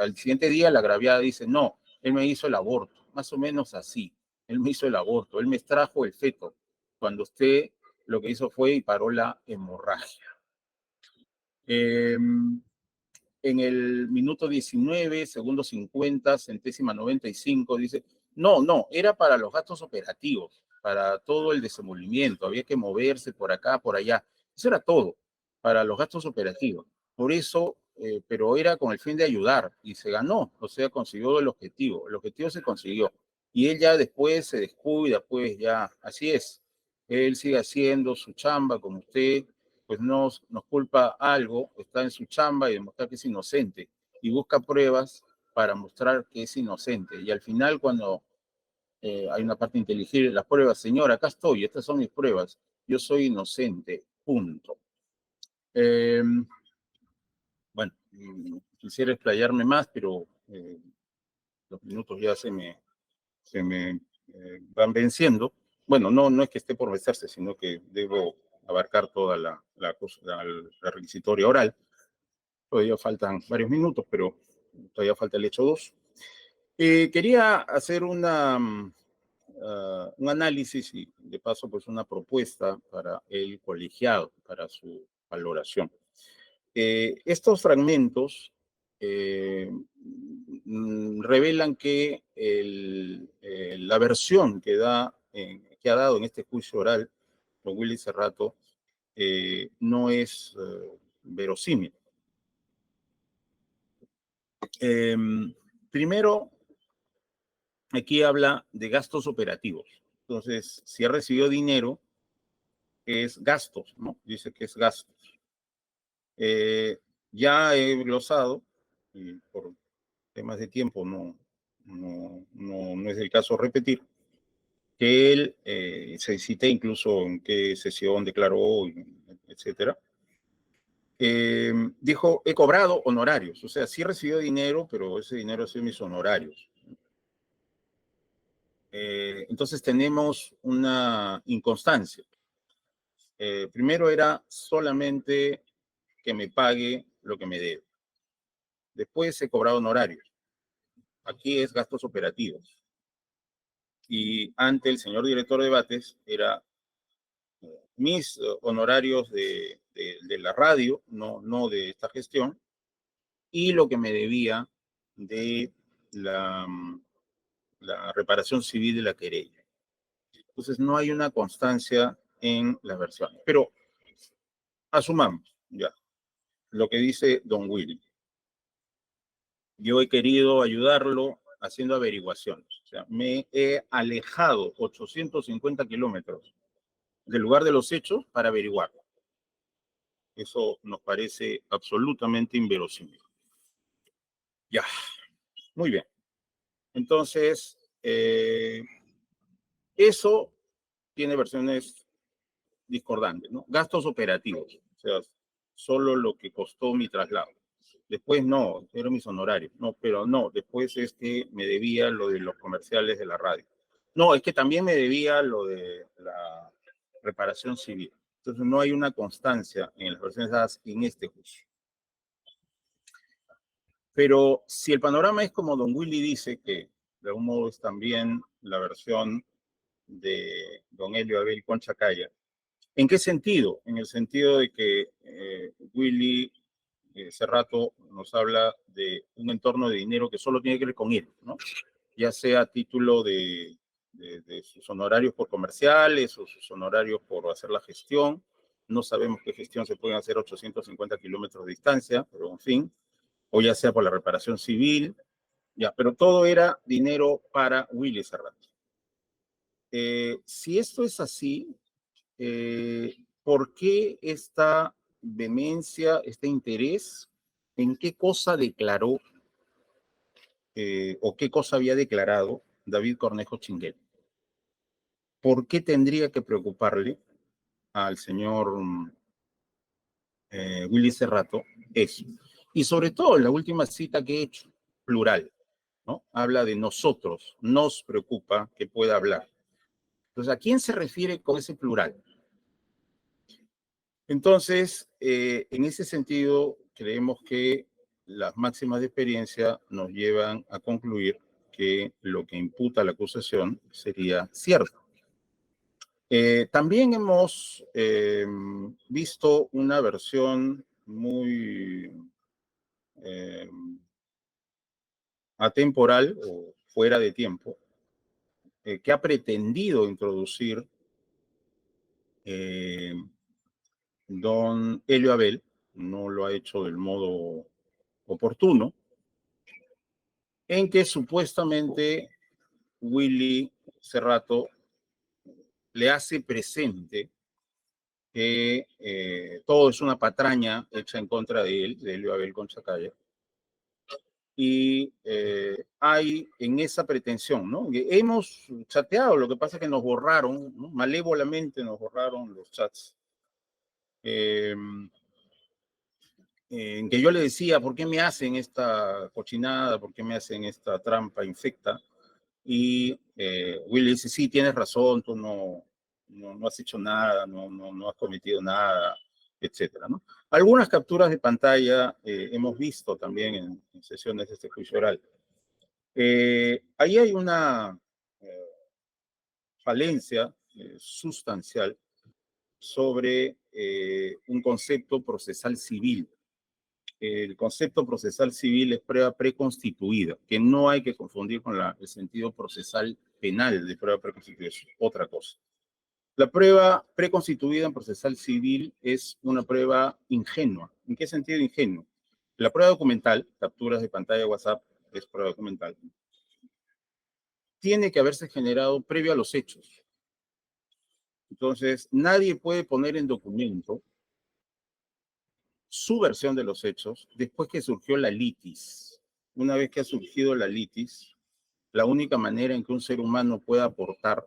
al siguiente día, la agraviada dice, no, él me hizo el aborto, más o menos así. Él me hizo el aborto, él me extrajo el feto, cuando usted lo que hizo fue y paró la hemorragia. En el minuto 19, segundo 50, centésima 95, dice, no, era para los gastos operativos, para todo el desenvolvimiento, había que moverse por acá, por allá. Eso era todo, para los gastos operativos. Por eso, pero era con el fin de ayudar y se ganó, o sea, consiguió el objetivo se consiguió. Y él ya después se descuida, pues ya, así es. Él sigue haciendo su chamba como usted, pues nos culpa algo, está en su chamba y demostrar que es inocente y busca pruebas para mostrar que es inocente. Y al final, cuando hay una parte inteligible, las pruebas, señor, acá estoy, estas son mis pruebas, yo soy inocente, punto. Bueno, quisiera explayarme más, pero los minutos ya se me van venciendo. Bueno, no es que esté por vencerse, sino que debo abarcar toda la requisitoria oral. Todavía faltan varios minutos, pero todavía falta el hecho 2. Quería hacer un análisis y de paso pues una propuesta para el colegiado, para su valoración. Estos fragmentos revelan que la versión que ha dado en este juicio oral don Willy Cerrato no es verosímil. Primero, aquí habla de gastos operativos. Entonces, si ha recibido dinero, es gastos, ¿no? Dice que es gastos. Ya he glosado, y por temas de tiempo no es el caso repetir, que él se cité incluso en qué sesión declaró, etcétera. Dijo, he cobrado honorarios, o sea, sí recibió dinero, pero ese dinero ha sido mis honorarios. Entonces tenemos una inconstancia. Primero era solamente que me pague lo que me debe. Después he cobrado honorarios. Aquí es gastos operativos. Y ante el señor director de debates era mis honorarios de la radio, no de esta gestión, y lo que me debía de la reparación civil de la querella. Entonces no hay una constancia en las versiones. Pero asumamos ya lo que dice don Willy. Yo he querido ayudarlo haciendo averiguaciones. O sea, me he alejado 850 kilómetros del lugar de los hechos para averiguarlo. Eso nos parece absolutamente inverosímil. Ya, muy bien. Entonces, eso tiene versiones discordantes, ¿no? Gastos operativos, o sea, solo lo que costó mi traslado. Después no, eran mis honorarios. No, pero no, después es que me debía lo de los comerciales de la radio. No, es que también me debía lo de la reparación civil. Entonces no hay una constancia en las versiones dadas en este juicio. Pero si el panorama es como don Willy dice, que de algún modo es también la versión de don Elio Abel Conchacaya, ¿en qué sentido? En el sentido de que Willy Cerrato nos habla de un entorno de dinero que solo tiene que ver con él, ¿no? Ya sea a título de sus honorarios por comerciales o sus honorarios por hacer la gestión. No sabemos qué gestión se pueden hacer a 850 kilómetros de distancia, pero en fin, o ya sea por la reparación civil, ya, pero todo era dinero para Willy Cerrato. Si esto es así, ¿por qué esta vehemencia, este interés? ¿En qué cosa declaró o qué cosa había declarado David Cornejo Chinguel? ¿Por qué tendría que preocuparle al señor Willy Cerrato eso? Y sobre todo en la última cita que he hecho, plural, ¿no? Habla de nosotros, nos preocupa que pueda hablar. Entonces, ¿a quién se refiere con ese plural? Entonces, en ese sentido, creemos que las máximas de experiencia nos llevan a concluir que lo que imputa la acusación sería cierto. También hemos visto una versión muy atemporal o fuera de tiempo, que ha pretendido introducir don Elio Abel, no lo ha hecho del modo oportuno, en que supuestamente Willy Cerrato le hace presente que todo es una patraña hecha en contra de él, de Elio Abel Conchacaya, y hay en esa pretensión, ¿no? Hemos chateado, lo que pasa es que nos borraron, ¿no? Malévolamente nos borraron los chats. En que yo le decía, ¿por qué me hacen esta cochinada? ¿Por qué me hacen esta trampa infecta? Y Willy dice, sí, tienes razón, tú no has hecho nada, no has cometido nada, etcétera, ¿no? Algunas capturas de pantalla hemos visto también en sesiones de este juicio oral. Ahí hay una falencia sustancial sobre un concepto procesal civil. El concepto procesal civil es prueba preconstituida, que no hay que confundir con el sentido procesal penal de prueba preconstituida, es otra cosa. La prueba preconstituida en procesal civil es una prueba ingenua. ¿En qué sentido ingenua? La prueba documental, capturas de pantalla de WhatsApp, es prueba documental, tiene que haberse generado previo a los hechos. Entonces, nadie puede poner en documento su versión de los hechos después que surgió la litis. Una vez que ha surgido la litis, la única manera en que un ser humano pueda aportar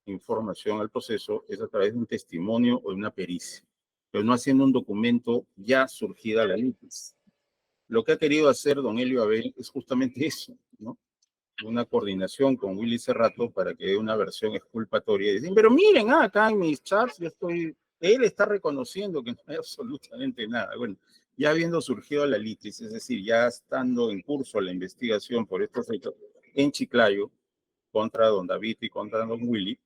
información al proceso es a través de un testimonio o de una pericia, pero no haciendo un documento ya surgida la litis. Lo que ha querido hacer don Elio Abel es justamente eso, ¿no? Una coordinación con Willy Cerrato para que dé una versión exculpatoria. Y dicen, pero miren, acá en mis chats él está reconociendo que no hay absolutamente nada. Bueno, ya habiendo surgido la litis, es decir, ya estando en curso la investigación por estos hechos en Chiclayo contra don David y contra don Willy,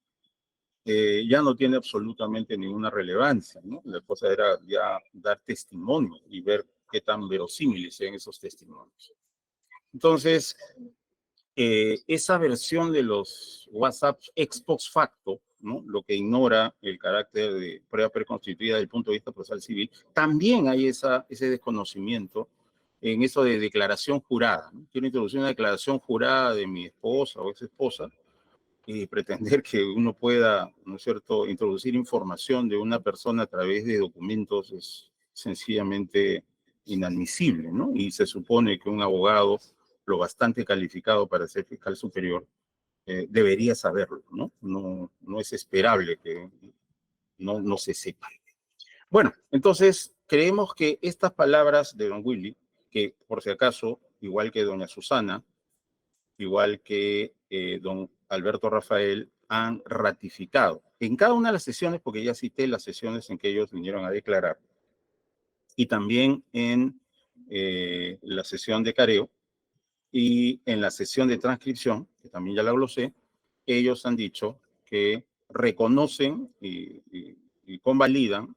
ya no tiene absolutamente ninguna relevancia, ¿no? La cosa era ya dar testimonio y ver qué tan verosímiles sean esos testimonios. Entonces, esa versión de los WhatsApp ex post facto, ¿no? Lo que ignora el carácter de prueba preconstituida desde el punto de vista procesal civil, también hay ese desconocimiento en eso de declaración jurada, ¿no? Quiero introducir una declaración jurada de mi esposa o ex esposa y pretender que uno pueda, ¿no es cierto?, introducir información de una persona a través de documentos es sencillamente inadmisible, ¿no? Y se supone que un abogado, lo bastante calificado para ser fiscal superior, debería saberlo, ¿no? No es esperable que no se sepa. Bueno, entonces creemos que estas palabras de don Willy, que por si acaso, igual que doña Susana, igual que don Alberto Rafael, han ratificado en cada una de las sesiones, porque ya cité las sesiones en que ellos vinieron a declarar, y también en la sesión de careo y en la sesión de transcripción, que también ya la glosé, ellos han dicho que reconocen y convalidan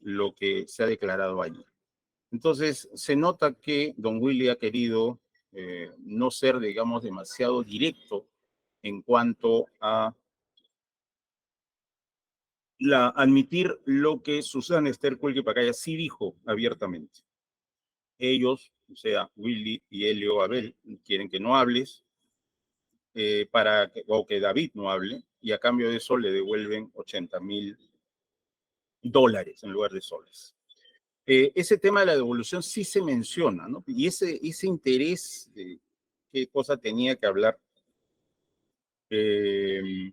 lo que se ha declarado allí. Entonces, se nota que don Willy ha querido no ser, digamos, demasiado directo en cuanto a admitir lo que Susana Esther Cuelgue Pacaya sí dijo abiertamente. Ellos, o sea, Willy y Elio Abel, quieren que no hables, o que David no hable, y a cambio de eso le devuelven $80,000 en lugar de soles. Ese tema de la devolución sí se menciona, ¿no? Y ese interés, qué cosa tenía que hablar, qué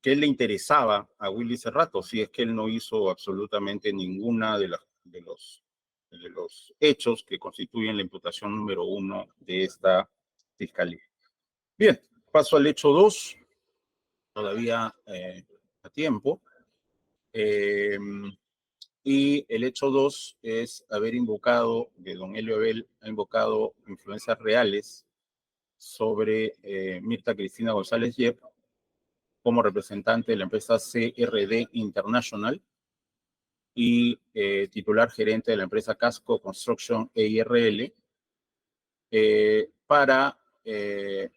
le interesaba a Willy Cerrato, si es que él no hizo absolutamente ninguna de los hechos que constituyen la imputación número 1 de esta fiscalía. Bien, paso al hecho 2, todavía a tiempo. Y el hecho 2 es haber invocado, que don Elio Abel ha invocado influencias reales sobre Mirta Cristina González Yep como representante de la empresa CRD International y titular gerente de la empresa Casco Construction EIRL para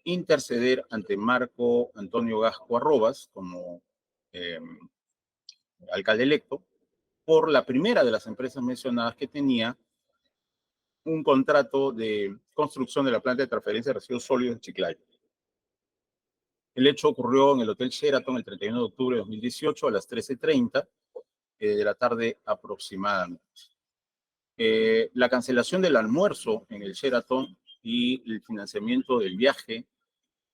interceder ante Marco Antonio Gasco Arrobas como alcalde electo por la primera de las empresas mencionadas que tenía un contrato de construcción de la planta de transferencia de residuos sólidos en Chiclayo. El hecho ocurrió en el Hotel Sheraton el 31 de octubre de 2018 a las 13:30 de la tarde aproximadamente. La cancelación del almuerzo en el Sheraton y el financiamiento del viaje,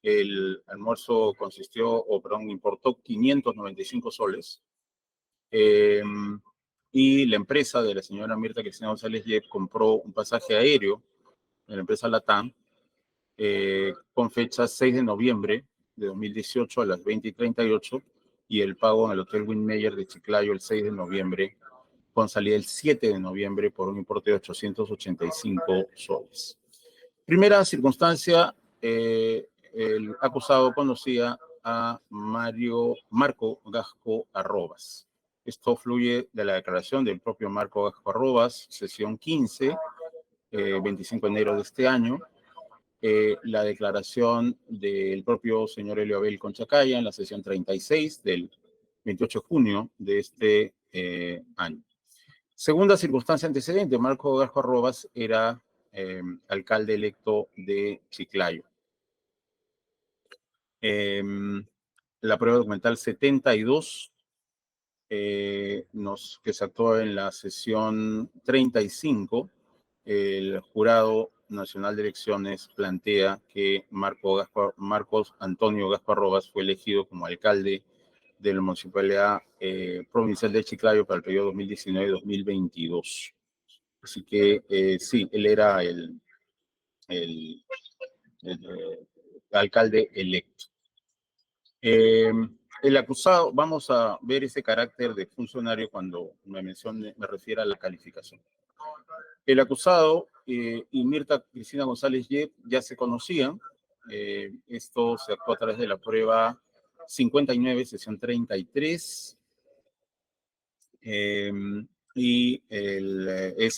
el almuerzo importó 595 soles. Y la empresa de la señora Mirta Cristina González Yep compró un pasaje aéreo de la empresa Latam con fecha 6 de noviembre de 2018 a las 20:38 y el pago en el Hotel Windmeyer de Chiclayo el 6 de noviembre con salida el 7 de noviembre por un importe de 885 soles. Primera circunstancia, el acusado conocía a Marco Gasco Arrobas. Esto fluye de la declaración del propio Marco Gasco Arrobas, sesión 15, 25 de enero de este año, la declaración del propio señor Elio Abel Conchacaya en la sesión 36 del 28 de junio de este año. Segunda circunstancia antecedente, Marco Gasco Arrobas era alcalde electo de Chiclayo. La prueba documental 72 que se actuó en la sesión 35, el Jurado Nacional de Elecciones plantea que Marcos Antonio Gaspar Rojas fue elegido como alcalde de la Municipalidad Provincial de Chiclayo para el periodo 2019-2022. Así que sí, él era el alcalde electo. El acusado, vamos a ver ese carácter de funcionario cuando me refiero a la calificación. El acusado y Mirta Cristina González Yep ya se conocían. Esto se actuó a través de la prueba 59, sesión 33. Es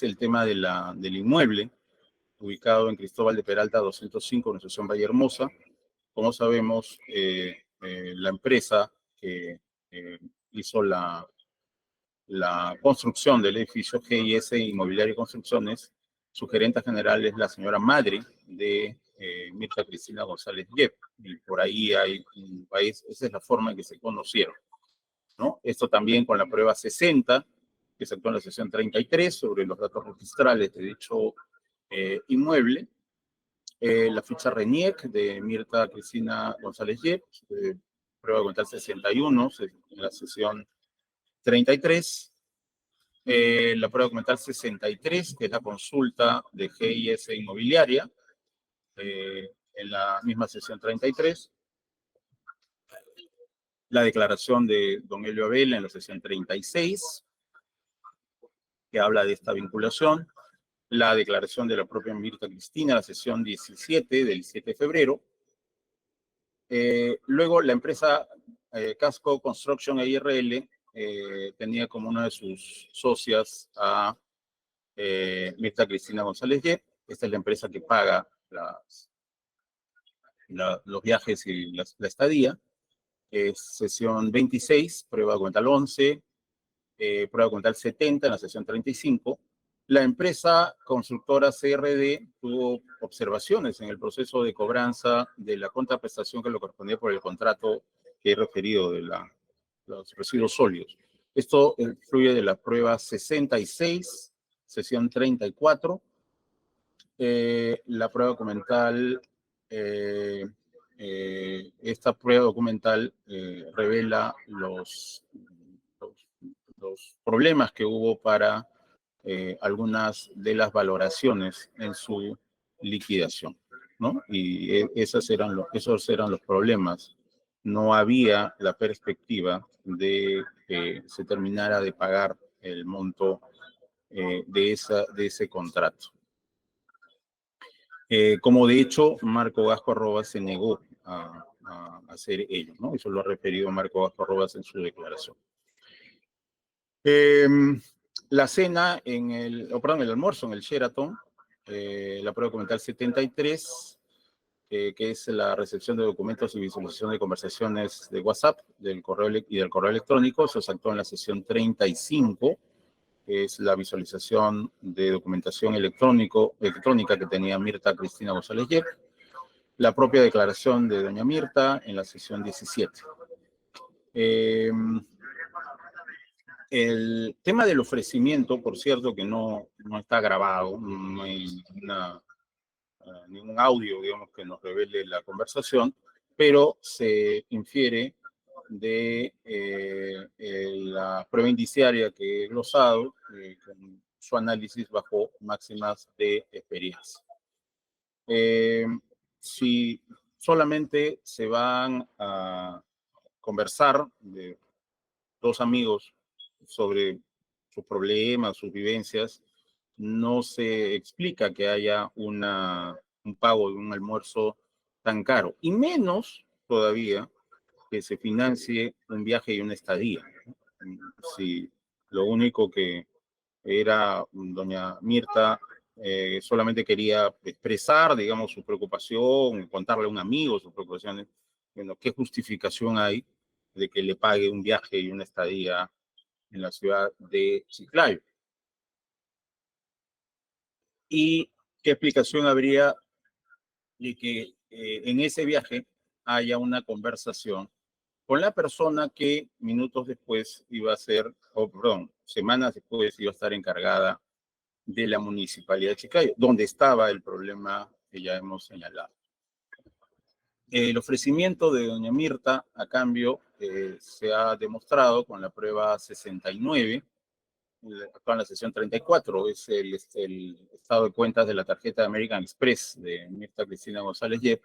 el tema del inmueble ubicado en Cristóbal de Peralta 205, en la sección Valle Hermosa. Como sabemos, la empresa que hizo la construcción del edificio GIS Inmobiliaria y Construcciones, su gerente general es la señora madre de Mirta Cristina González Yep, y por ahí esa es la forma en que se conocieron, ¿no? Esto también con la prueba 60, que se actuó en la sesión 33 sobre los datos registrales de dicho inmueble, la ficha RENIEC de Mirta Cristina González Yep, prueba documental 61 en la sesión 33, la prueba documental 63, que es la consulta de GIS Inmobiliaria, en la misma sesión 33, la declaración de don Elio Abel en la sesión 36, que habla de esta vinculación, la declaración de la propia Mirta Cristina, la sesión 17 del 7 de febrero. Luego la empresa Casco Construction EIRL tenía como una de sus socias a Mirta Cristina González Yep. Esta es la empresa que paga los viajes y la estadía. Sesión 26, prueba documental 11, prueba documental 70 en la sesión 35. La empresa constructora CRD tuvo observaciones en el proceso de cobranza de la contraprestación que le correspondía por el contrato que he referido de los residuos sólidos. Esto fluye de la prueba 66, sesión 34. La prueba documental, esta prueba documental revela los problemas que hubo para algunas de las valoraciones en su liquidación, ¿no? Y esos eran los problemas. No había la perspectiva de que se terminara de pagar el monto de ese contrato. Como de hecho, Marco Gaspar Rojas se negó a hacer ello, ¿no? Eso lo ha referido Marco Gaspar Rojas en su declaración. La cena el almuerzo en el Sheraton, la prueba documental 73, que es la recepción de documentos y visualización de conversaciones de WhatsApp y del correo electrónico, se actuó en la sesión 35, que es la visualización de documentación electrónica que tenía Mirta Cristina González Yep, la propia declaración de doña Mirta en la sesión 17. El tema del ofrecimiento, por cierto, que no está grabado, no hay ningún audio, digamos, que nos revele la conversación, pero se infiere de la prueba indiciaria que he glosado, con su análisis bajo máximas de experiencia. Si solamente se van a conversar de dos amigos sobre sus problemas, sus vivencias, no se explica que haya un pago de un almuerzo tan caro, y menos todavía que se financie un viaje y una estadía. Si lo único que era doña Mirta solamente quería expresar, digamos, su preocupación, contarle a un amigo sus preocupaciones, bueno, ¿qué justificación hay de que le pague un viaje y una estadía en la ciudad de Chiclayo? ¿Y qué explicación habría de que en ese viaje haya una conversación con la persona que minutos después iba a ser, o perdón, semanas después iba a estar encargada de la Municipalidad de Chiclayo, donde estaba el problema que ya hemos señalado. El ofrecimiento de doña Mirta, a cambio, se ha demostrado con la prueba 69, actual en la sesión 34, es el estado de cuentas de la tarjeta de American Express de Mirta Cristina González Yep,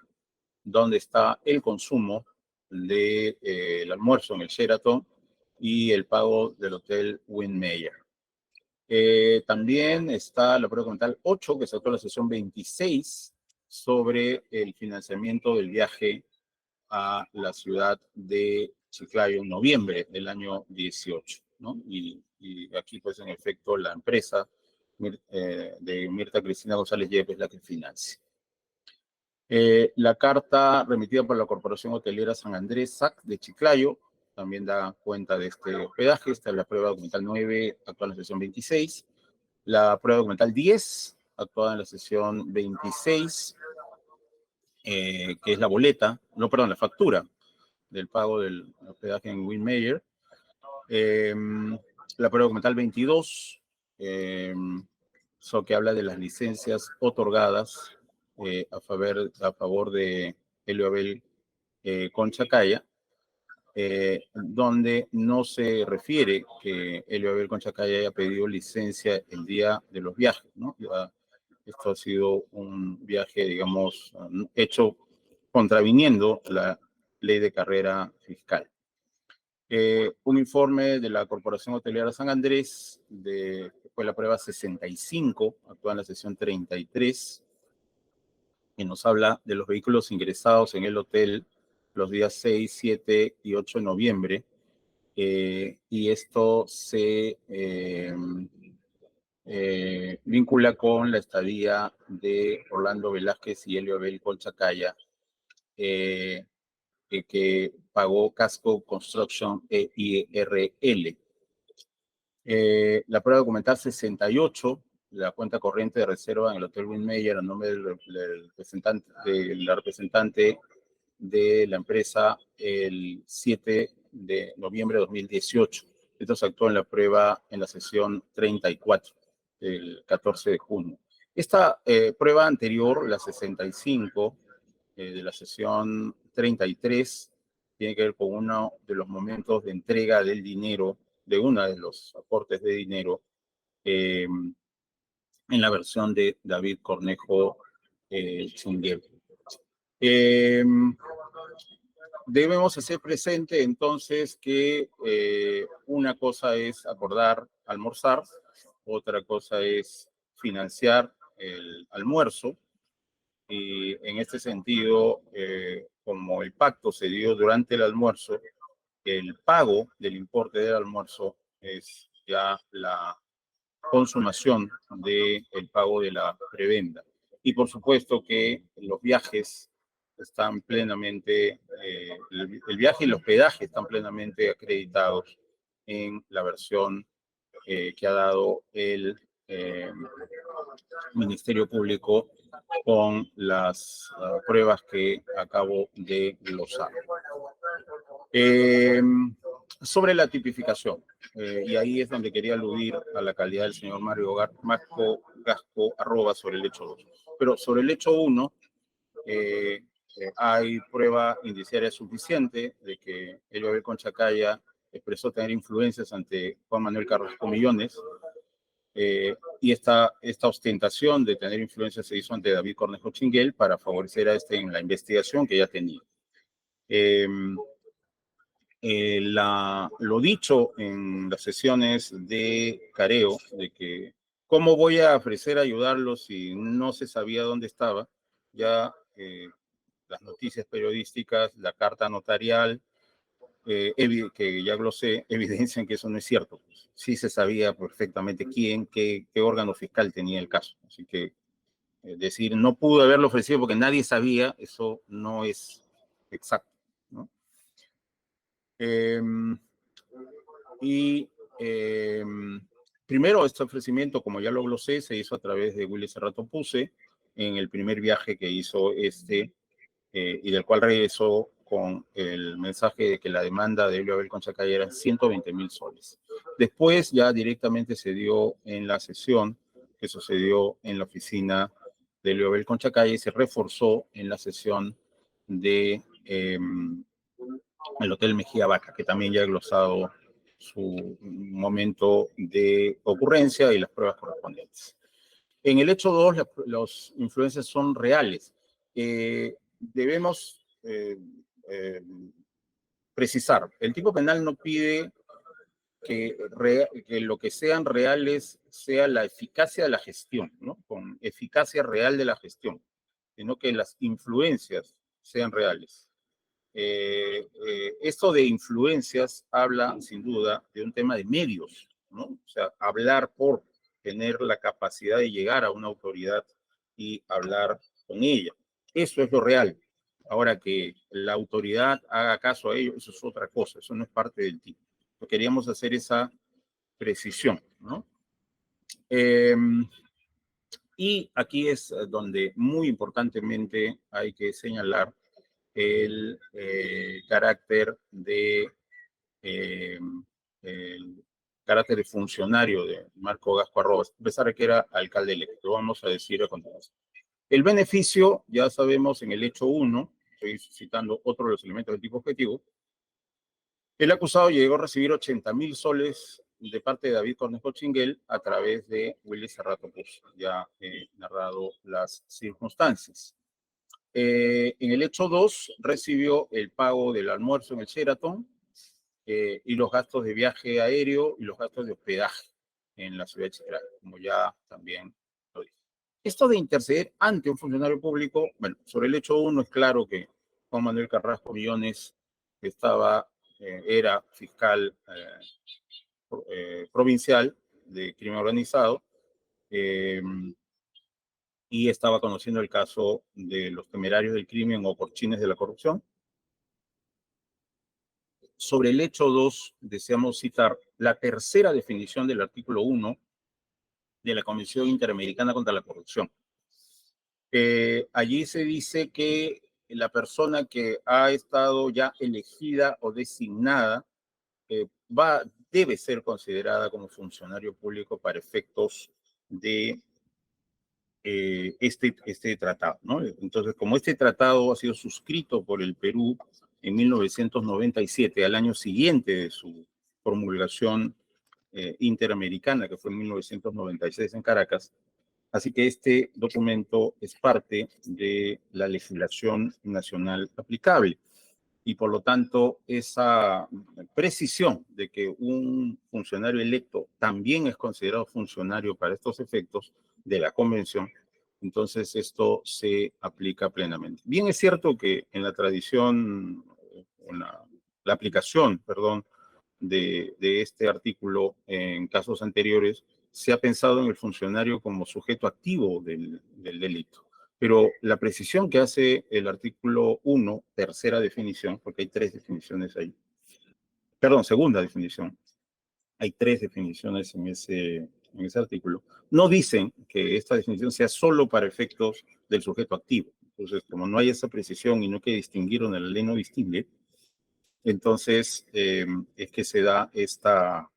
donde está el consumo del almuerzo en el Sheraton y el pago del hotel Windmeyer. También está la prueba documental 8, que se actuó en la sesión 26, sobre el financiamiento del viaje a la ciudad de Chiclayo en noviembre del año 18, ¿no? Y aquí, pues, en efecto, la empresa de Mirta Cristina González Yep es la que financia. La carta remitida por la Corporación Hotelera San Andrés SAC de Chiclayo también da cuenta de este hospedaje. Esta es la prueba documental 9, actual en la sesión 26. La prueba documental 10, actuada en la sesión 26, que es la boleta, no, perdón, la factura del pago del hospedaje en Windmeyer. La prueba documental 22, que habla de las licencias otorgadas a favor de Helio Abel Conchacaya, donde no se refiere que Helio Abel Conchacaya haya pedido licencia el día de los viajes, ¿no? Esto ha sido un viaje, digamos, hecho contraviniendo la ley de carrera fiscal. Un informe de la Corporación Hotelera San Andrés, que fue la prueba 65, actuada en la sesión 33, que nos habla de los vehículos ingresados en el hotel los días 6, 7 y 8 de noviembre, y esto se vincula con la estadía de Orlando Velázquez y Helio Abel Conchacaya, que pagó Casco Construction EIRL. La prueba documental 68, la cuenta corriente de reserva en el Hotel Windmeyer a nombre del representante de la empresa el 7 de noviembre de 2018. Esto se actuó en la prueba en la sesión 34, el 14 de junio. Esta prueba anterior, la 65, de la sesión 33, tiene que ver con uno de los momentos de entrega del dinero, de uno de los aportes de dinero, en la versión de David Cornejo Chinguel. Debemos hacer presente entonces que una cosa es acordar almorzar, otra cosa es financiar el almuerzo, y en este sentido, como el pacto se dio durante el almuerzo, el pago del importe del almuerzo es ya la consumación del pago de la prebenda. Y por supuesto que los viajes están plenamente, el viaje y el hospedaje están plenamente acreditados en la versión que ha dado el Ministerio Público con las pruebas que acabo de glosar. Sobre la tipificación, y ahí es donde quería aludir a la calidad del señor Marco Gasco Arroba sobre el hecho 2. Pero sobre el hecho 1, hay prueba indiciaria suficiente de que Helio Abel Conchacaya expresó tener influencias ante Juan Manuel Carrasco Millones, y esta ostentación de tener influencias se hizo ante David Cornejo Chinguel para favorecer a este en la investigación que ya tenía. Lo dicho en las sesiones de careo, de que cómo voy a ofrecer ayudarlos si no se sabía dónde estaba, ya las noticias periodísticas, la carta notarial, que ya glosé, evidencian que eso no es cierto. Sí se sabía perfectamente quién, qué órgano fiscal tenía el caso. Así que decir no pudo haberlo ofrecido porque nadie sabía, eso no es exacto, ¿no? Primero, este ofrecimiento, como ya lo glosé, se hizo a través de Willy Cerrato Puse en el primer viaje que hizo y del cual regresó con el mensaje de que la demanda de Elio Abel Conchacay era 120.000 soles. Después ya directamente se dio en la sesión que sucedió en la oficina de Elio Abel Conchacay y se reforzó en la sesión de el Hotel Mejía Vaca, que también ya ha glosado su momento de ocurrencia y las pruebas correspondientes. En el hecho 2, los influencias son reales. Debemos precisar, el tipo penal no pide que lo que sean reales sea la eficacia de la gestión, ¿no? Con eficacia real de la gestión, sino que las influencias sean reales. Esto de influencias habla sin duda de un tema de medios, ¿no? O sea, hablar por tener la capacidad de llegar a una autoridad y hablar con ella. Eso es lo real. Ahora que la autoridad haga caso a ello, eso es otra cosa, eso no es parte del tipo. Queríamos hacer esa precisión, ¿no? Y aquí es donde muy importantemente hay que señalar el carácter de el carácter de funcionario de Marco Gasco Arrobas, a pesar de que era alcalde electo. Lo vamos a decir a continuación. El beneficio, ya sabemos en el hecho 1, estoy citando otro de los elementos del tipo objetivo, el acusado llegó a recibir 80.000 soles de parte de David Cornejo Chinguel a través de Willy Cerrato Puz. Ya he narrado las circunstancias. En el hecho 2 recibió el pago del almuerzo en el Sheraton y los gastos de viaje aéreo y los gastos de hospedaje en la ciudad de Chiclayo, como ya también lo dije. Esto de interceder ante un funcionario público, bueno, sobre el hecho 1 es claro que Juan Manuel Carrasco Millones era fiscal provincial de crimen organizado, y estaba conociendo el caso de los temerarios del crimen o porchines de la corrupción. Sobre el hecho 2, deseamos citar la tercera definición del artículo 1 de la Convención Interamericana contra la Corrupción. Allí se dice que la persona que ha estado ya elegida o designada debe ser considerada como funcionario público para efectos de este tratado, ¿no? Entonces, como este tratado ha sido suscrito por el Perú en 1997, al año siguiente de su promulgación interamericana, que fue en 1996 en Caracas, así que este documento es parte de la legislación nacional aplicable. Y por lo tanto, esa precisión de que un funcionario electo también es considerado funcionario para estos efectos de la convención, entonces esto se aplica plenamente. Bien es cierto que en la tradición, en la aplicación, perdón, de este artículo en casos anteriores, se ha pensado en el funcionario como sujeto activo del delito. Pero la precisión que hace el artículo 1, tercera definición, porque hay 3 definiciones ahí, perdón, segunda definición, hay 3 definiciones en ese artículo, no dicen que esta definición sea solo para efectos del sujeto activo. Entonces, como no hay esa precisión y no hay que distinguir en la ley no distingue, entonces es que se da esta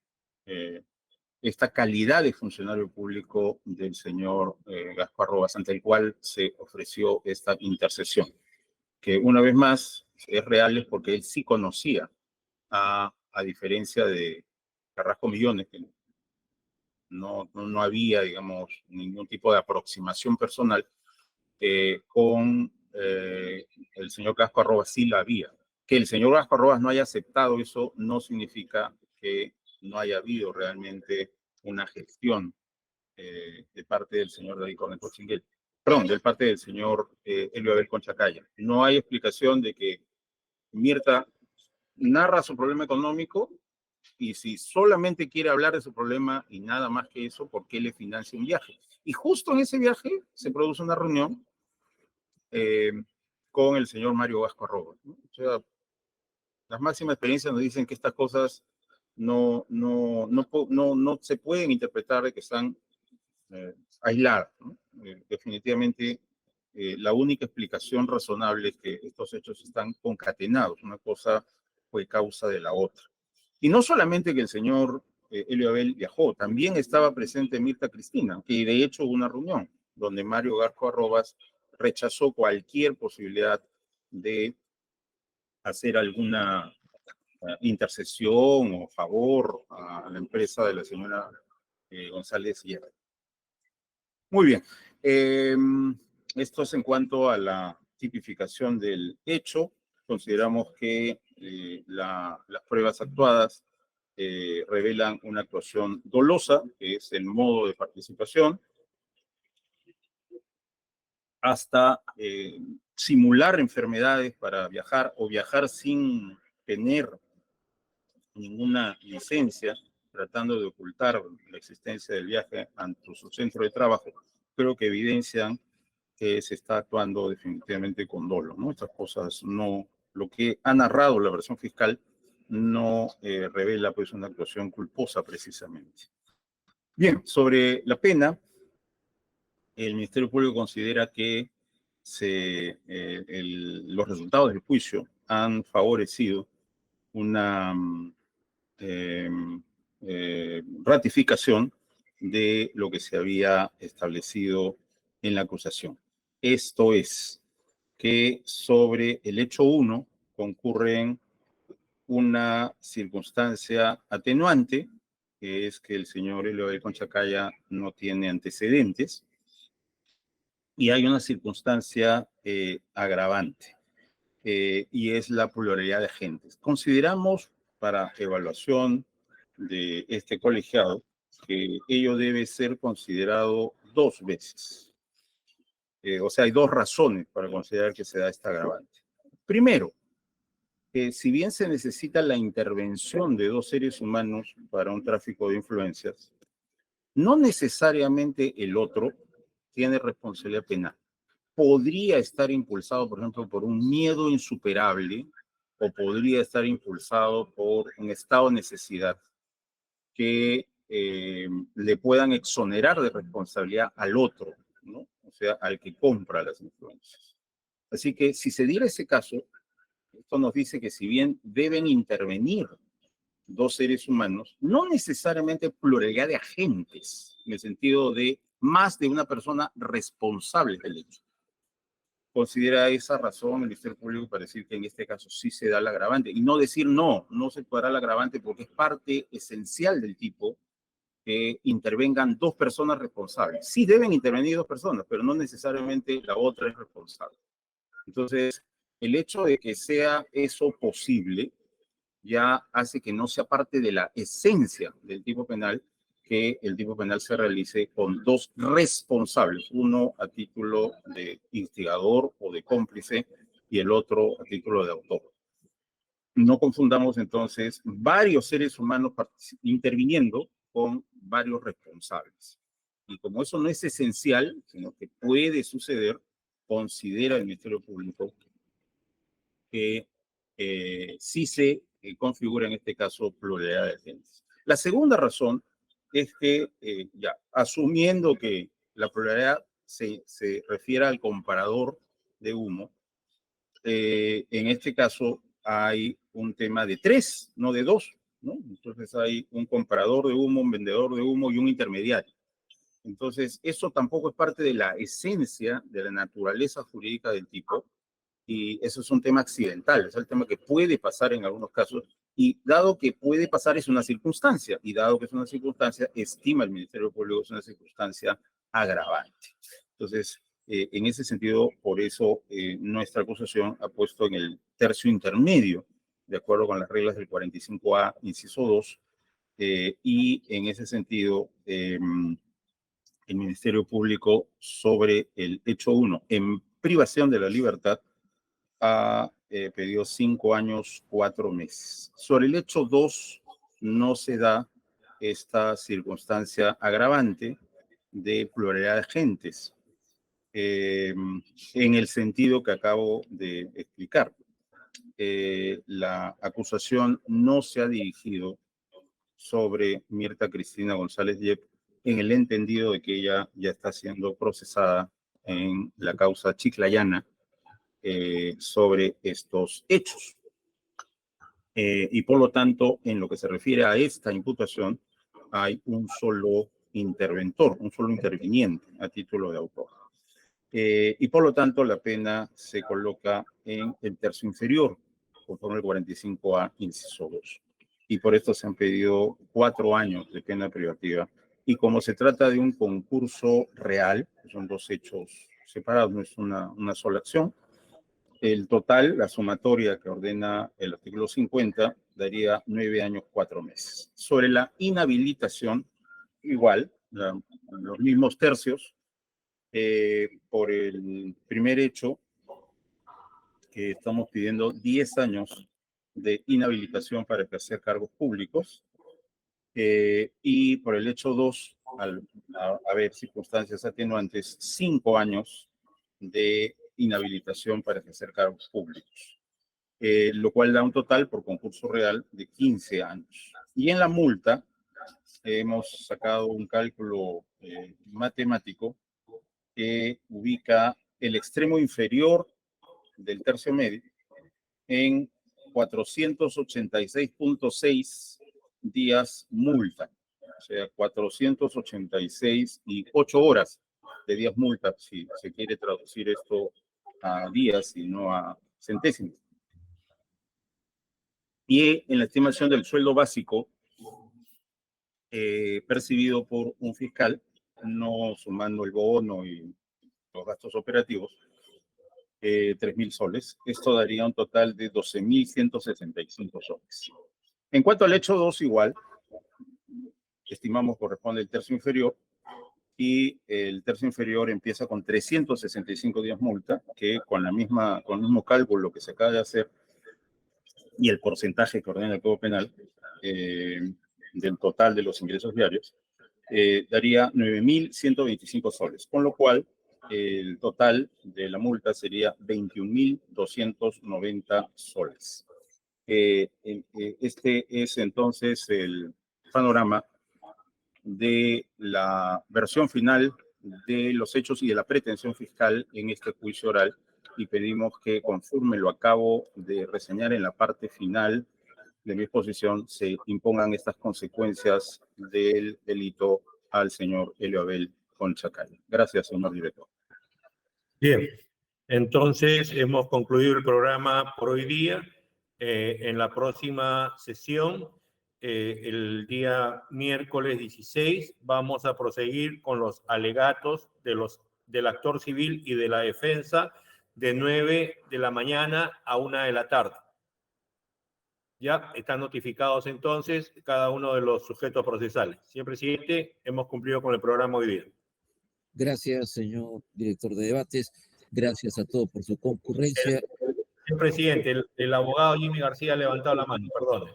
calidad de funcionario público del señor Gasco Arrobas, ante el cual se ofreció esta intercesión, que una vez más es real porque él sí conocía, a diferencia de Carrasco Millones, que no había, digamos, ningún tipo de aproximación personal, con el señor Gasco Arrobas sí la había. Que el señor Gasco Arrobas no haya aceptado eso no significa que no haya habido realmente una gestión de parte del señor David Cornejo Chinguel. Perdón, de parte del señor Elio Abel Conchacaya. No hay explicación de que Mirta narra su problema económico y si solamente quiere hablar de su problema y nada más que eso, ¿por qué le financia un viaje? Y justo en ese viaje se produce una reunión con el señor Mario Gasco Arrobas, ¿no? O sea, las máximas experiencias nos dicen que estas cosas no se pueden interpretar de que están aisladas, ¿no? Definitivamente la única explicación razonable es que estos hechos están concatenados. Una cosa fue causa de la otra. Y no solamente que el señor Elio Abel viajó, también estaba presente Mirta Cristina, que de hecho hubo una reunión donde Mario Garco Arrobas rechazó cualquier posibilidad de hacer alguna intercesión o favor a la empresa de la señora González Hierro. Muy bien. Esto es en cuanto a la tipificación del hecho. Consideramos que las pruebas actuadas revelan una actuación dolosa, que es el modo de participación, hasta simular enfermedades para viajar o viajar sin tener ninguna licencia, tratando de ocultar la existencia del viaje ante su centro de trabajo, creo que evidencian que se está actuando definitivamente con dolo, ¿no? Estas cosas no, lo que ha narrado la versión fiscal no revela pues una actuación culposa precisamente. Bien, sobre la pena, el Ministerio Público considera que los resultados del juicio han favorecido una ratificación de lo que se había establecido en la acusación. Esto es, que sobre el hecho 1 concurren una circunstancia atenuante, que es que el señor Elio Abel Conchacaya no tiene antecedentes, y hay una circunstancia agravante, y es la pluralidad de agentes. Consideramos, para evaluación de este colegiado, que ello debe ser considerado 2 veces. O sea, hay 2 razones para considerar que se da esta agravante. Primero, si bien se necesita la intervención de 2 seres humanos para un tráfico de influencias, no necesariamente el otro tiene responsabilidad penal. Podría estar impulsado, por ejemplo, por un miedo insuperable, o podría estar impulsado por un estado de necesidad que le puedan exonerar de responsabilidad al otro, ¿no? O sea, al que compra las influencias. Así que si se diera ese caso, esto nos dice que si bien deben intervenir 2 seres humanos, no necesariamente pluralidad de agentes, en el sentido de más de una persona responsable del hecho. Considera esa razón el Ministerio Público para decir que en este caso sí se da el agravante, y no decir no se podrá el agravante porque es parte esencial del tipo que intervengan 2 personas responsables. Sí deben intervenir 2 personas, pero no necesariamente la otra es responsable. Entonces, el hecho de que sea eso posible ya hace que no sea parte de la esencia del tipo penal, que el tipo penal se realice con 2 responsables, uno a título de instigador o de cómplice y el otro a título de autor. No confundamos entonces varios seres humanos interviniendo con varios responsables. Y como eso no es esencial, sino que puede suceder, considera el Ministerio Público que sí se configura en este caso pluralidad de agentes. La segunda razón es que, ya, asumiendo que la pluralidad se refiere al comparador de humo, en este caso hay un tema de 3, no de 2, ¿no? Entonces hay un comprador de humo, un vendedor de humo y un intermediario. Entonces, eso tampoco es parte de la esencia de la naturaleza jurídica del tipo, y eso es un tema accidental, es el tema que puede pasar en algunos casos, y dado que puede pasar es una circunstancia, y dado que es una circunstancia, estima el Ministerio Público es una circunstancia agravante. Entonces, en ese sentido, por eso nuestra acusación ha puesto en el tercio intermedio, de acuerdo con las reglas del 45A, inciso 2, y en ese sentido, el Ministerio Público sobre el hecho 1, en privación de la libertad, ha pedido 5 años, 4 meses. Sobre el hecho 2, no se da esta circunstancia agravante de pluralidad de agentes, en el sentido que acabo de explicar. La acusación no se ha dirigido sobre Mirta Cristina González Yep, en el entendido de que ella ya está siendo procesada en la causa Chiclayana sobre estos hechos. Y por lo tanto, en lo que se refiere a esta imputación, hay un solo interventor, un solo interviniente a título de autor. Y por lo tanto, la pena se coloca en el tercio inferior, conforme al 45A, inciso 2. Y por esto se han pedido 4 años de pena privativa. Y como se trata de un concurso real, son 2 hechos separados, no es una sola acción, el total, la sumatoria que ordena el artículo 50, daría 9 años, 4 meses. Sobre la inhabilitación, igual, los mismos tercios. Por el primer hecho, que estamos pidiendo 10 años de inhabilitación para ejercer cargos públicos. Y por el hecho 2, al haber circunstancias atenuantes, 5 años de inhabilitación para ejercer cargos públicos, lo cual da un total por concurso real de 15 años. Y en la multa hemos sacado un cálculo matemático que ubica el extremo inferior del tercio medio en 486.6 días multa, o sea, 486 y 8 horas de días multa, si se quiere traducir esto a días y no a centésimos. Y en la estimación del sueldo básico percibido por un fiscal, no sumando el bono y los gastos operativos, 3.000 soles. Esto daría un total de 12.165 soles. En cuanto al hecho 2, igual, estimamos corresponde el tercio inferior, y el tercio inferior empieza con 365 días multa, que con el mismo cálculo que se acaba de hacer y el porcentaje que ordena el Código Penal del total de los ingresos diarios, daría 9.125 soles, con lo cual el total de la multa sería 21.290 soles. Este es entonces el panorama de la versión final de los hechos y de la pretensión fiscal en este juicio oral, y pedimos que, conforme lo acabo de reseñar en la parte final de mi exposición, se impongan estas consecuencias del delito al señor Helio Abel Concha Caya. Gracias, señor director. Bien, entonces hemos concluido el programa por hoy día. En la próxima sesión, el día miércoles 16, vamos a proseguir con los alegatos del actor civil y de la defensa de 9 de la mañana a 1 de la tarde. Ya están notificados entonces cada uno de los sujetos procesales. Señor presidente, hemos cumplido con el programa hoy día. Gracias, señor director de debates. Gracias a todos por su concurrencia. Señor presidente, el abogado Jimmy García ha levantado la mano, perdón.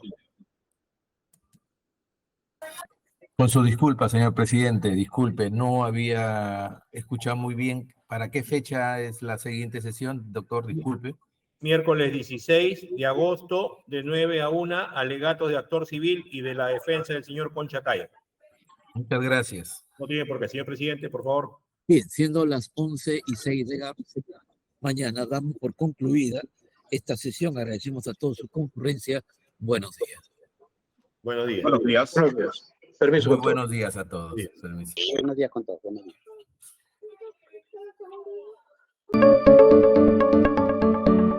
Con su disculpa, señor presidente, disculpe, no había escuchado muy bien para qué fecha es la siguiente sesión, doctor, disculpe. Miércoles 16 de agosto, de 9 a 1, alegatos de actor civil y de la defensa del señor Concha Caya. Muchas gracias. No tiene por qué, señor presidente, por favor. Bien, siendo las 11:06 de la mañana, damos por concluida esta sesión. Agradecemos a todos su concurrencia. Buenos días. Buenos días. Buenos días. Permiso, Muy doctor. buenos días a todos. Bien. Permiso. Buenos días con todos. Buenos días.